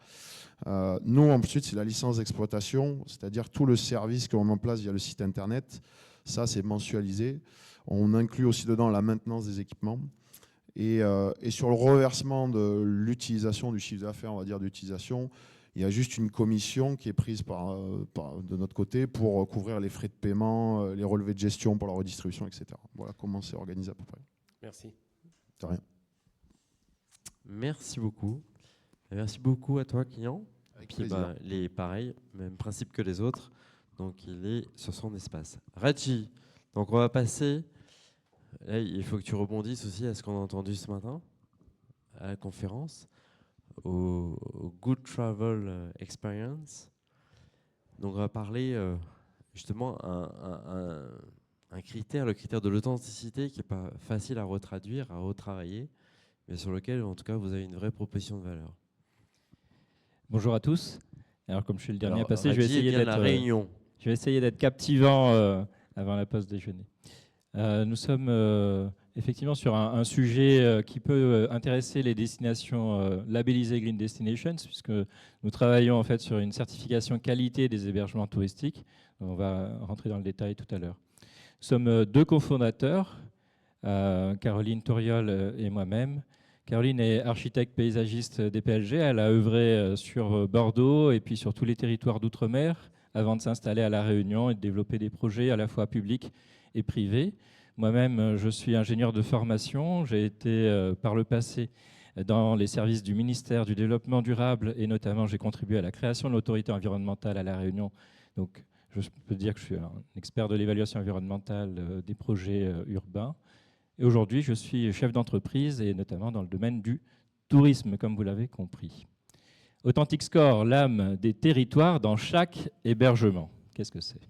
Nous, ensuite, c'est la licence d'exploitation, c'est-à-dire tout le service qu'on met en place via le site internet. Ça, c'est mensualisé. On inclut aussi dedans la maintenance des équipements. Et sur le reversement de l'utilisation du chiffre d'affaires, on va dire d'utilisation, il y a juste une commission qui est prise de notre côté pour couvrir les frais de paiement, les relevés de gestion pour la redistribution, etc. Voilà comment c'est organisé à peu près. Merci. De rien. Merci beaucoup. Merci beaucoup à toi, client. Avec Puis, plaisir. il est pareil, même principe que les autres. Donc, il est sur son espace. Reggie, donc on va passer. Là, il faut que tu rebondisses aussi à ce qu'on a entendu ce matin à la conférence, au Good Travel Experience. Donc, on va parler justement un critère, le critère de l'authenticité qui n'est pas facile à retraduire, à retravailler, mais sur lequel, en tout cas, vous avez une vraie proposition de valeur. Bonjour à tous. Alors, comme je suis le dernier à passer, je vais essayer d'être captivant avant la pause déjeuner. Nous sommes effectivement sur un sujet qui peut intéresser les destinations labellisées Green Destinations, puisque nous travaillons en fait sur une certification qualité des hébergements touristiques. On va rentrer dans le détail tout à l'heure. Nous sommes 2 cofondateurs, Caroline Toriol et moi-même. Caroline est architecte paysagiste des PLG. Elle a œuvré sur Bordeaux et puis sur tous les territoires d'outre-mer avant de s'installer à La Réunion et de développer des projets à la fois publics et privés. Moi-même, je suis ingénieur de formation. J'ai été par le passé dans les services du ministère du Développement durable et notamment j'ai contribué à la création de l'autorité environnementale à La Réunion. Donc, je peux dire que je suis un expert de l'évaluation environnementale des projets urbains. Et aujourd'hui, je suis chef d'entreprise et notamment dans le domaine du tourisme, comme vous l'avez compris. Authentic Score, l'âme des territoires dans chaque hébergement. Qu'est-ce que c'est?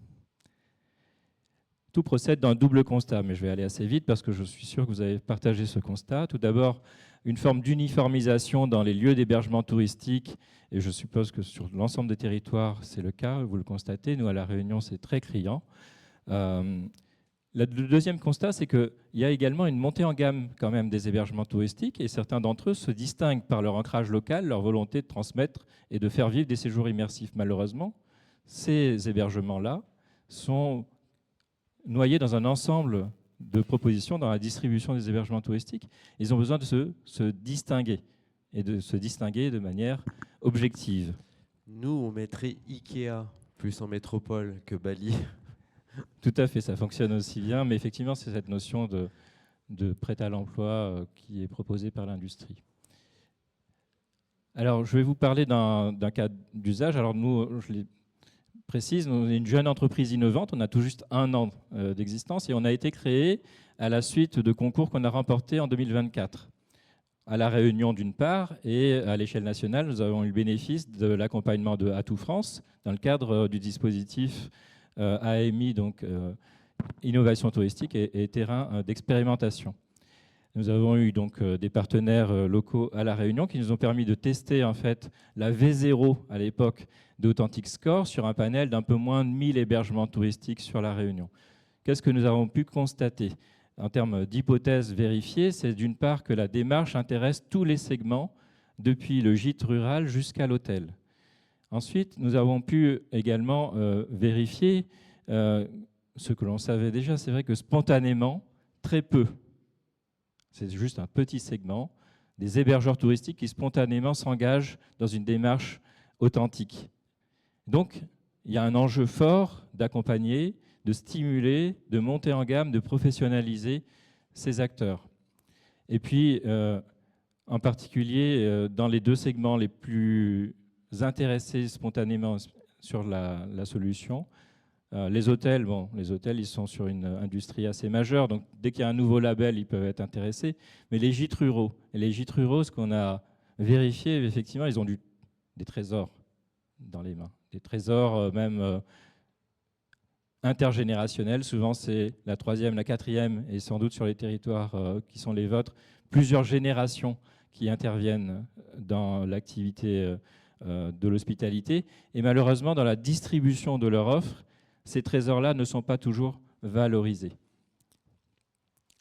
Tout procède d'un double constat, mais je vais aller assez vite parce que je suis sûr que vous avez partagé ce constat. Tout d'abord, une forme d'uniformisation dans les lieux d'hébergement touristique, et je suppose que sur l'ensemble des territoires, c'est le cas, vous le constatez. Nous, à La Réunion, c'est très criant. Le deuxième constat, c'est qu'il y a également une montée en gamme quand même des hébergements touristiques, et certains d'entre eux se distinguent par leur ancrage local, leur volonté de transmettre et de faire vivre des séjours immersifs. Malheureusement, ces hébergements-là sont noyés dans un ensemble de propositions dans la distribution des hébergements touristiques. Ils ont besoin de se distinguer, et de se distinguer de manière objective. Nous, on mettrait Ikea plus en métropole que Bali. Tout à fait, ça fonctionne aussi bien, mais effectivement, c'est cette notion de prêt à l'emploi qui est proposée par l'industrie. Alors, je vais vous parler d'un cas d'usage. Alors, nous, je l'ai précise, on est une jeune entreprise innovante, on a tout juste 1 an d'existence et on a été créé à la suite de concours qu'on a remportés en 2024. À La Réunion d'une part, et à l'échelle nationale, nous avons eu le bénéfice de l'accompagnement de Atout France dans le cadre du dispositif AMI, donc innovation touristique et terrain d'expérimentation. Nous avons eu donc des partenaires locaux à La Réunion qui nous ont permis de tester en fait la V0 à l'époque d'Authentic Score sur un panel d'un peu moins de 1000 hébergements touristiques sur La Réunion. Qu'est-ce que nous avons pu constater en termes d'hypothèses vérifiées? C'est d'une part que la démarche intéresse tous les segments, depuis le gîte rural jusqu'à l'hôtel. Ensuite, nous avons pu également vérifier ce que l'on savait déjà. C'est vrai que spontanément, très peu, c'est juste un petit segment, des hébergeurs touristiques qui spontanément s'engagent dans une démarche authentique. Donc, il y a un enjeu fort d'accompagner, de stimuler, de monter en gamme, de professionnaliser ces acteurs. Et puis, en particulier, dans les 2 segments les plus intéressés spontanément sur la solution, les hôtels, ils sont sur une industrie assez majeure, donc dès qu'il y a un nouveau label, ils peuvent être intéressés. Mais les gîtes ruraux, ce qu'on a vérifié, effectivement, ils ont des trésors dans les mains, des trésors même intergénérationnels. Souvent, c'est la 3e, la 4e, et sans doute sur les territoires qui sont les vôtres, plusieurs générations qui interviennent dans l'activité de l'hospitalité. Et malheureusement, dans la distribution de leur offre, ces trésors-là ne sont pas toujours valorisés.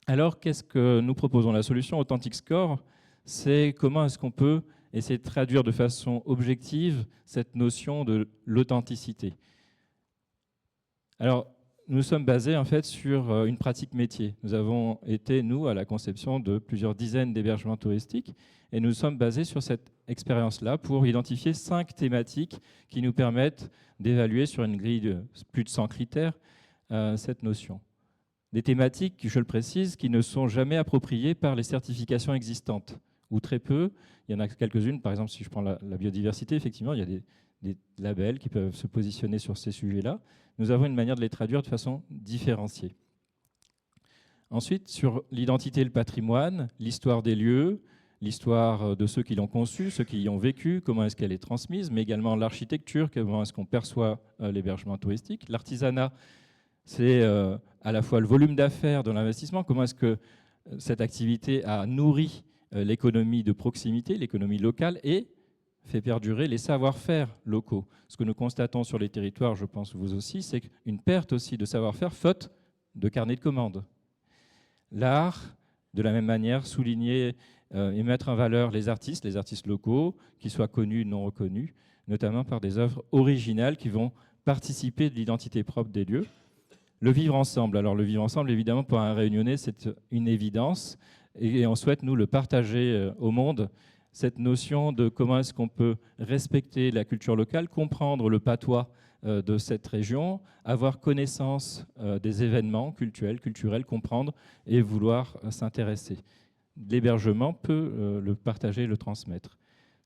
Alors, qu'est-ce que nous proposons? La solution Authentic Score, c'est comment est-ce qu'on peut essayer de traduire de façon objective cette notion de l'authenticité. Alors, nous sommes basés en fait sur une pratique métier. Nous avons été, nous, à la conception de plusieurs dizaines d'hébergements touristiques et nous sommes basés sur cette expérience-là pour identifier 5 thématiques qui nous permettent d'évaluer sur une grille de plus de 100 critères cette notion. Des thématiques, je le précise, qui ne sont jamais appropriées par les certifications existantes, ou très peu. Il y en a quelques-unes, par exemple, si je prends la biodiversité, effectivement, il y a des labels qui peuvent se positionner sur ces sujets-là. Nous avons une manière de les traduire de façon différenciée. Ensuite, sur l'identité et le patrimoine, l'histoire des lieux, l'histoire de ceux qui l'ont conçu, ceux qui y ont vécu, comment est-ce qu'elle est transmise, mais également l'architecture, comment est-ce qu'on perçoit l'hébergement touristique. L'artisanat, c'est à la fois le volume d'affaires de l'investissement, comment est-ce que cette activité a nourri l'économie de proximité, l'économie locale, et fait perdurer les savoir-faire locaux. Ce que nous constatons sur les territoires, je pense vous aussi, c'est une perte aussi de savoir-faire faute de carnet de commandes. L'art, de la même manière, souligner et mettre en valeur les artistes locaux, qu'ils soient connus ou non reconnus, notamment par des œuvres originales qui vont participer de l'identité propre des lieux. Le vivre ensemble. Alors le vivre ensemble, évidemment, pour un Réunionnais, c'est une évidence et on souhaite, nous, le partager au monde, cette notion de comment est-ce qu'on peut respecter la culture locale, comprendre le patois de cette région, avoir connaissance des événements culturels, comprendre et vouloir s'intéresser. L'hébergement peut le partager, le transmettre.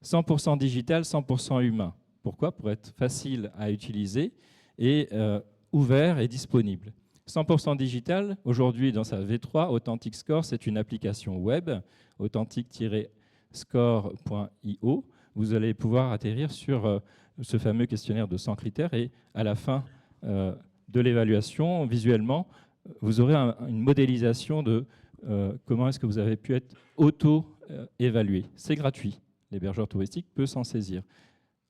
100% digital, 100% humain. Pourquoi? Pour être facile à utiliser et ouvert et disponible. 100% digital, aujourd'hui dans sa V3, Authentic Score, c'est une application web, authentic-score.io. Vous allez pouvoir atterrir sur ce fameux questionnaire de 100 critères et à la fin de l'évaluation, visuellement, vous aurez une modélisation de comment est-ce que vous avez pu être auto-évalué. C'est gratuit. L'hébergeur touristique peut s'en saisir.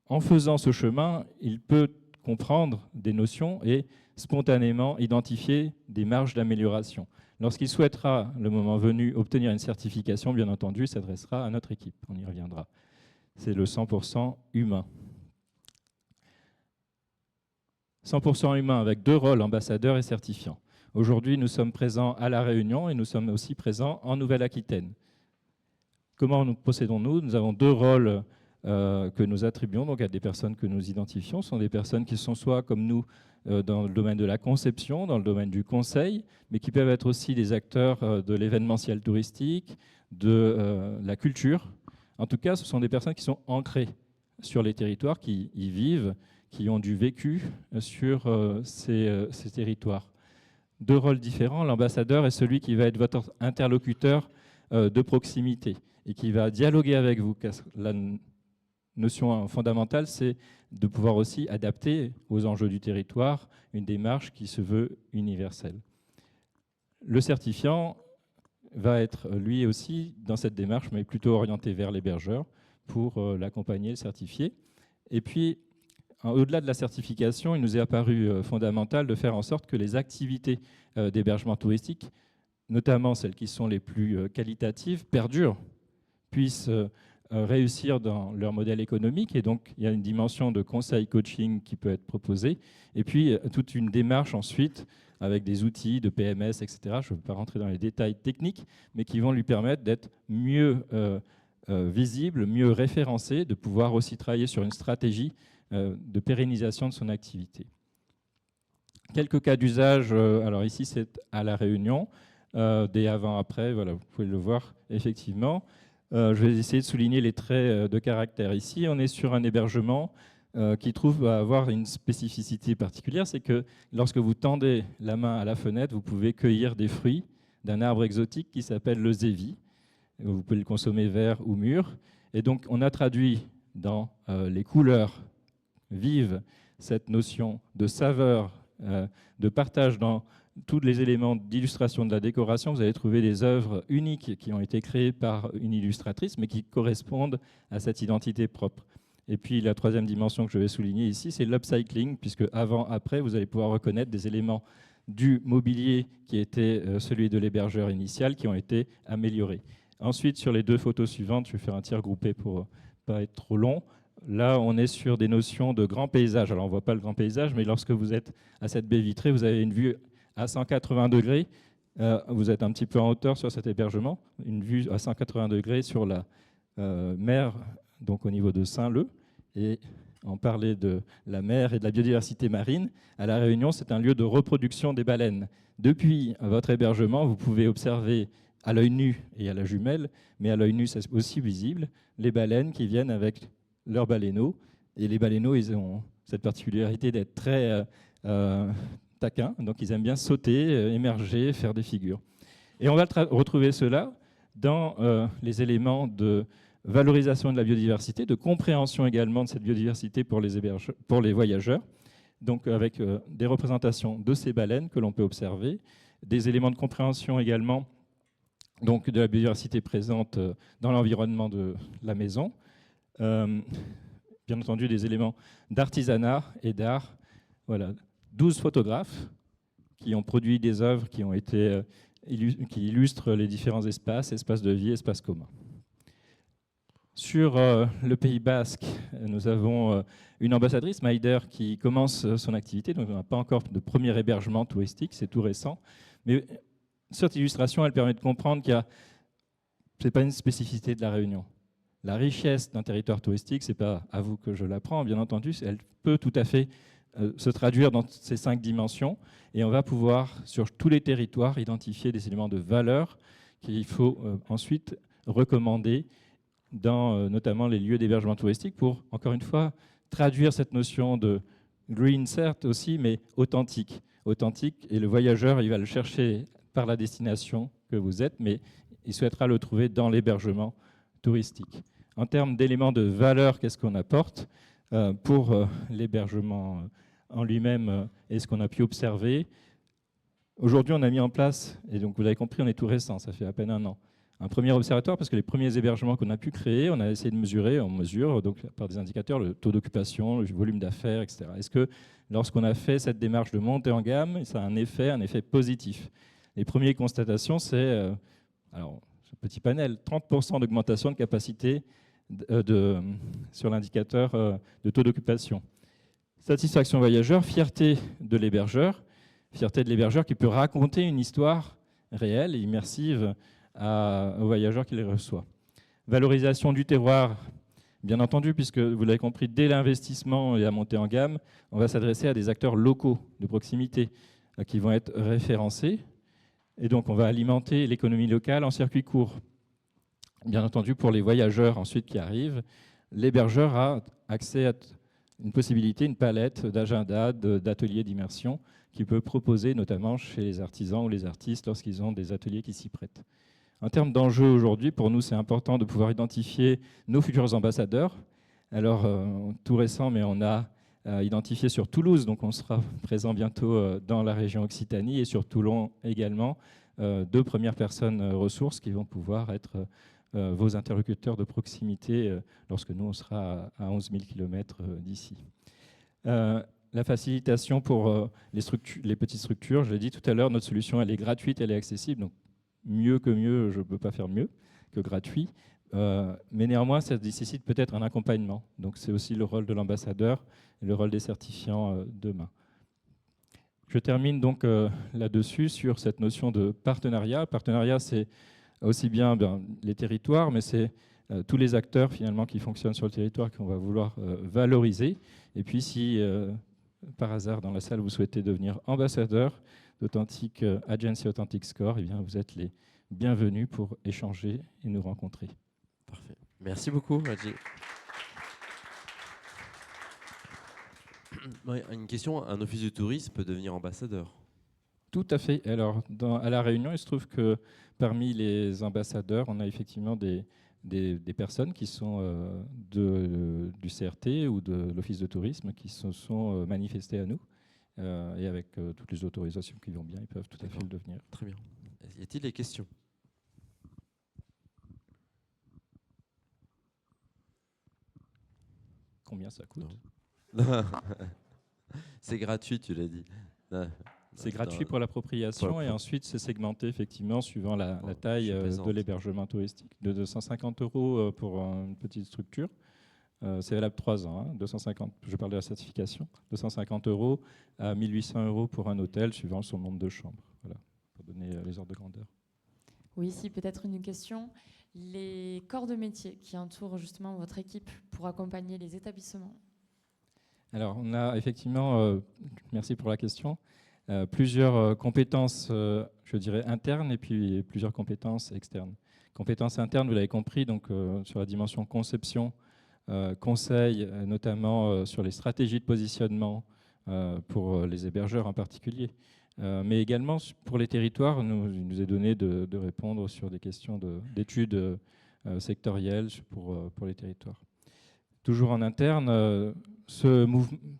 En faisant ce chemin, il peut comprendre des notions et spontanément identifier des marges d'amélioration. Lorsqu'il souhaitera, le moment venu, obtenir une certification, bien entendu, il s'adressera à notre équipe. On y reviendra. C'est le 100% humain. 100% humain avec 2 rôles, ambassadeur et certifiant. Aujourd'hui, nous sommes présents à La Réunion et nous sommes aussi présents en Nouvelle-Aquitaine. Comment nous procédons-nous? Nous avons 2 rôles que nous attribuons donc à des personnes que nous identifions. Ce sont des personnes qui sont soit comme nous dans le domaine de la conception, dans le domaine du conseil, mais qui peuvent être aussi des acteurs de l'événementiel touristique, de la culture. En tout cas, ce sont des personnes qui sont ancrées sur les territoires, qui y vivent, qui ont du vécu sur ces territoires. Deux rôles différents. L'ambassadeur est celui qui va être votre interlocuteur de proximité et qui va dialoguer avec vous. La notion fondamentale, c'est de pouvoir aussi adapter aux enjeux du territoire une démarche qui se veut universelle. Le certifiant va être lui aussi dans cette démarche, mais plutôt orienté vers l'hébergeur pour l'accompagner, le certifier. Et puis, au-delà de la certification, il nous est apparu fondamental de faire en sorte que les activités d'hébergement touristique, notamment celles qui sont les plus qualitatives, perdurent, puissent réussir dans leur modèle économique. Et donc, il y a une dimension de conseil coaching qui peut être proposée. Et puis, toute une démarche ensuite avec des outils de PMS, etc. Je ne veux pas rentrer dans les détails techniques, mais qui vont lui permettre d'être mieux visible, mieux référencé, de pouvoir aussi travailler sur une stratégie de pérennisation de son activité. Quelques cas d'usage, alors ici c'est à La Réunion, des avant-après, voilà, vous pouvez le voir effectivement. Je vais essayer de souligner les traits de caractère. Ici, on est sur un hébergement qui trouve à avoir une spécificité particulière, c'est que lorsque vous tendez la main à la fenêtre, vous pouvez cueillir des fruits d'un arbre exotique qui s'appelle le zévi. Vous pouvez le consommer vert ou mûr. Et donc, on a traduit dans les couleurs vives cette notion de saveur, de partage dans tous les éléments d'illustration de la décoration. Vous allez trouver des œuvres uniques qui ont été créées par une illustratrice, mais qui correspondent à cette identité propre. Et puis la troisième dimension que je vais souligner ici, c'est l'upcycling, puisque avant, après, vous allez pouvoir reconnaître des éléments du mobilier qui était celui de l'hébergeur initial, qui ont été améliorés. Ensuite, sur les deux photos suivantes, je vais faire un tir groupé pour ne pas être trop long. Là, on est sur des notions de grand paysage. Alors, on ne voit pas le grand paysage, mais lorsque vous êtes à cette baie vitrée, vous avez une vue à 180 degrés. Vous êtes un petit peu en hauteur sur cet hébergement. Une vue à 180 degrés sur la mer, donc au niveau de Saint-Leu. Et on parlait de la mer et de la biodiversité marine. À La Réunion, c'est un lieu de reproduction des baleines. Depuis votre hébergement, vous pouvez observer à l'œil nu et à la jumelle, mais à l'œil nu, c'est aussi visible, les baleines qui viennent avec leurs baleineaux. Et les baleineaux, ils ont cette particularité d'être très taquins, donc ils aiment bien sauter, émerger, faire des figures. Et on va retrouver cela dans les éléments de valorisation de la biodiversité, de compréhension également de cette biodiversité pour les voyageurs, donc avec des représentations de ces baleines que l'on peut observer, des éléments de compréhension également donc de la biodiversité présente dans l'environnement de la maison, bien entendu des éléments d'artisanat et d'art. Voilà, 12 photographes qui ont produit des œuvres qui ont été qui illustrent les différents espaces de vie, espaces communs. Sur le Pays Basque, nous avons une ambassadrice, Maïder, qui commence son activité. Donc on n'a pas encore de premier hébergement touristique, c'est tout récent. Mais cette illustration, elle permet de comprendre qu'il y a, ce n'est pas une spécificité de la Réunion. La richesse d'un territoire touristique, ce n'est pas à vous que je l'apprends, bien entendu, elle peut tout à fait se traduire dans ces 5 dimensions. Et on va pouvoir, sur tous les territoires, identifier des éléments de valeur qu'il faut ensuite recommander dans notamment les lieux d'hébergement touristique pour, encore une fois, traduire cette notion de green, certes aussi, mais authentique. Authentique, et le voyageur, il va le chercher par la destination que vous êtes, mais il souhaitera le trouver dans l'hébergement touristique. En termes d'éléments de valeur, qu'est-ce qu'on apporte pour l'hébergement en lui-même et ce qu'on a pu observer? Aujourd'hui, on a mis en place, et donc vous l'avez compris, on est tout récent, ça fait à peine 1 an, un premier observatoire, parce que les premiers hébergements qu'on a pu créer, on a essayé de mesurer, on mesure donc par des indicateurs le taux d'occupation, le volume d'affaires, etc. Est-ce que lorsqu'on a fait cette démarche de montée en gamme, ça a un effet positif? Les premières constatations, c'est, alors, ce petit panel, 30% d'augmentation de capacité sur l'indicateur de taux d'occupation. Satisfaction voyageur, fierté de l'hébergeur qui peut raconter une histoire réelle et immersive aux voyageurs qui les reçoivent. Valorisation du terroir, bien entendu, puisque vous l'avez compris, dès l'investissement et la montée en gamme, on va s'adresser à des acteurs locaux de proximité qui vont être référencés. Et donc, on va alimenter l'économie locale en circuit court. Bien entendu, pour les voyageurs ensuite qui arrivent, l'hébergeur a accès à une possibilité, une palette d'agenda, d'ateliers d'immersion qui peut proposer notamment chez les artisans ou les artistes lorsqu'ils ont des ateliers qui s'y prêtent. En termes d'enjeux aujourd'hui, pour nous, c'est important de pouvoir identifier nos futurs ambassadeurs. Alors, tout récent, mais on a identifié sur Toulouse, donc on sera présent bientôt dans la région Occitanie, et sur Toulon également, 2 premières personnes ressources qui vont pouvoir être vos interlocuteurs de proximité lorsque nous, on sera à 11 000 km d'ici. La facilitation pour les petites structures, je l'ai dit tout à l'heure, notre solution, elle est gratuite, elle est accessible, donc mieux que mieux, je ne peux pas faire mieux que gratuit. Mais néanmoins, ça nécessite peut-être un accompagnement. Donc c'est aussi le rôle de l'ambassadeur et le rôle des certifiants demain. Je termine donc là-dessus sur cette notion de partenariat. Partenariat, c'est aussi bien les territoires, mais c'est tous les acteurs finalement qui fonctionnent sur le territoire qu'on va vouloir valoriser. Et puis si par hasard dans la salle vous souhaitez devenir ambassadeur d'Authentic Agency Authentic Score, eh bien vous êtes les bienvenus pour échanger et nous rencontrer. Parfait. Merci beaucoup, Raji. Une question, un office de tourisme peut devenir ambassadeur? Tout à fait. Alors, à La Réunion, il se trouve que parmi les ambassadeurs, on a effectivement des personnes qui sont du CRT ou de l'office de tourisme qui se sont manifestées à nous. Et avec toutes les autorisations qui vont bien, ils peuvent tout à fait le devenir. Très bien. Y a-t-il des questions? Combien ça coûte? C'est gratuit, tu l'as dit. C'est gratuit pour l'appropriation et ensuite c'est segmenté effectivement suivant la taille de l'hébergement touristique. De 250 € pour une petite structure, c'est valable 3 ans. Hein, 250, je parle de la certification. 250 € à 1 800 € pour un hôtel suivant son nombre de chambres. Voilà, pour donner les ordres de grandeur. Oui, ici peut-être une question. Les corps de métier qui entourent justement votre équipe pour accompagner les établissements. Alors, on a effectivement, merci pour la question, plusieurs compétences, je dirais, internes et puis plusieurs compétences externes. Compétences internes, vous l'avez compris, donc sur la dimension conception, conseil, notamment sur les stratégies de positionnement pour les hébergeurs en particulier. Mais également pour les territoires, il nous est donné de répondre sur des questions d'études sectorielles pour les territoires. Toujours en interne, ce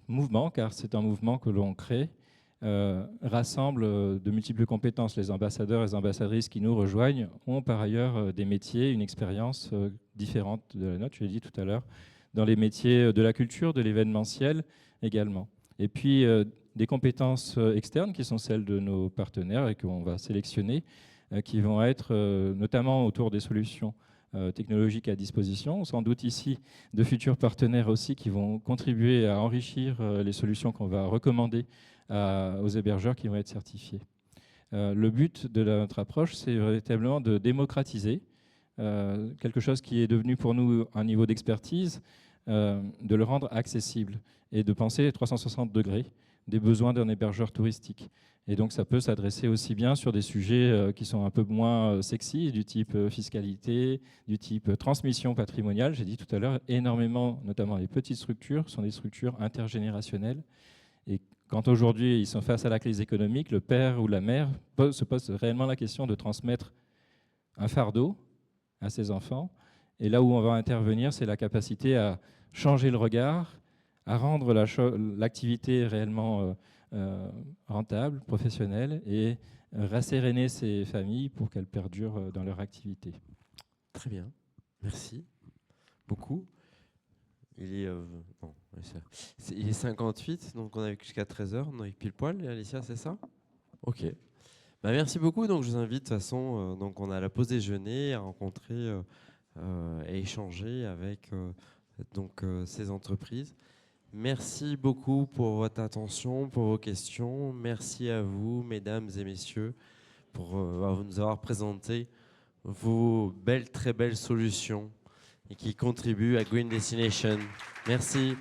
mouvement, car c'est un mouvement que l'on crée, rassemble de multiples compétences. Les ambassadeurs et les ambassadrices qui nous rejoignent ont par ailleurs des métiers, une expérience différente de la nôtre, je l'ai dit tout à l'heure, dans les métiers de la culture, de l'événementiel également. Et puis des compétences externes qui sont celles de nos partenaires et qu'on va sélectionner, qui vont être notamment autour des solutions technologiques à disposition, sans doute ici de futurs partenaires aussi qui vont contribuer à enrichir les solutions qu'on va recommander aux hébergeurs qui vont être certifiés. Le but de notre approche, c'est véritablement de démocratiser quelque chose qui est devenu pour nous un niveau d'expertise, de le rendre accessible et de penser 360 degrés des besoins d'un hébergeur touristique. Et donc ça peut s'adresser aussi bien sur des sujets qui sont un peu moins sexy, du type fiscalité, du type transmission patrimoniale. J'ai dit tout à l'heure, énormément, notamment les petites structures, sont des structures intergénérationnelles. Et quand aujourd'hui ils sont face à la crise économique, le père ou la mère se pose réellement la question de transmettre un fardeau à ses enfants. Et là où on va intervenir, c'est la capacité à changer le regard, à rendre l'activité réellement rentable, professionnelle, et rasséréner ces familles pour qu'elles perdurent dans leur activité. Très bien, merci beaucoup. Il est 58, donc on a jusqu'à 13h, on est pile poil, Alicia, c'est ça? Ok. Bah, merci beaucoup, donc je vous invite de toute façon, donc on a la pause déjeuner, à rencontrer et échanger avec ces entreprises. Merci beaucoup pour votre attention, pour vos questions. Merci à vous, mesdames et messieurs, pour nous avoir présenté vos très belles solutions et qui contribuent à Green Destination. Merci.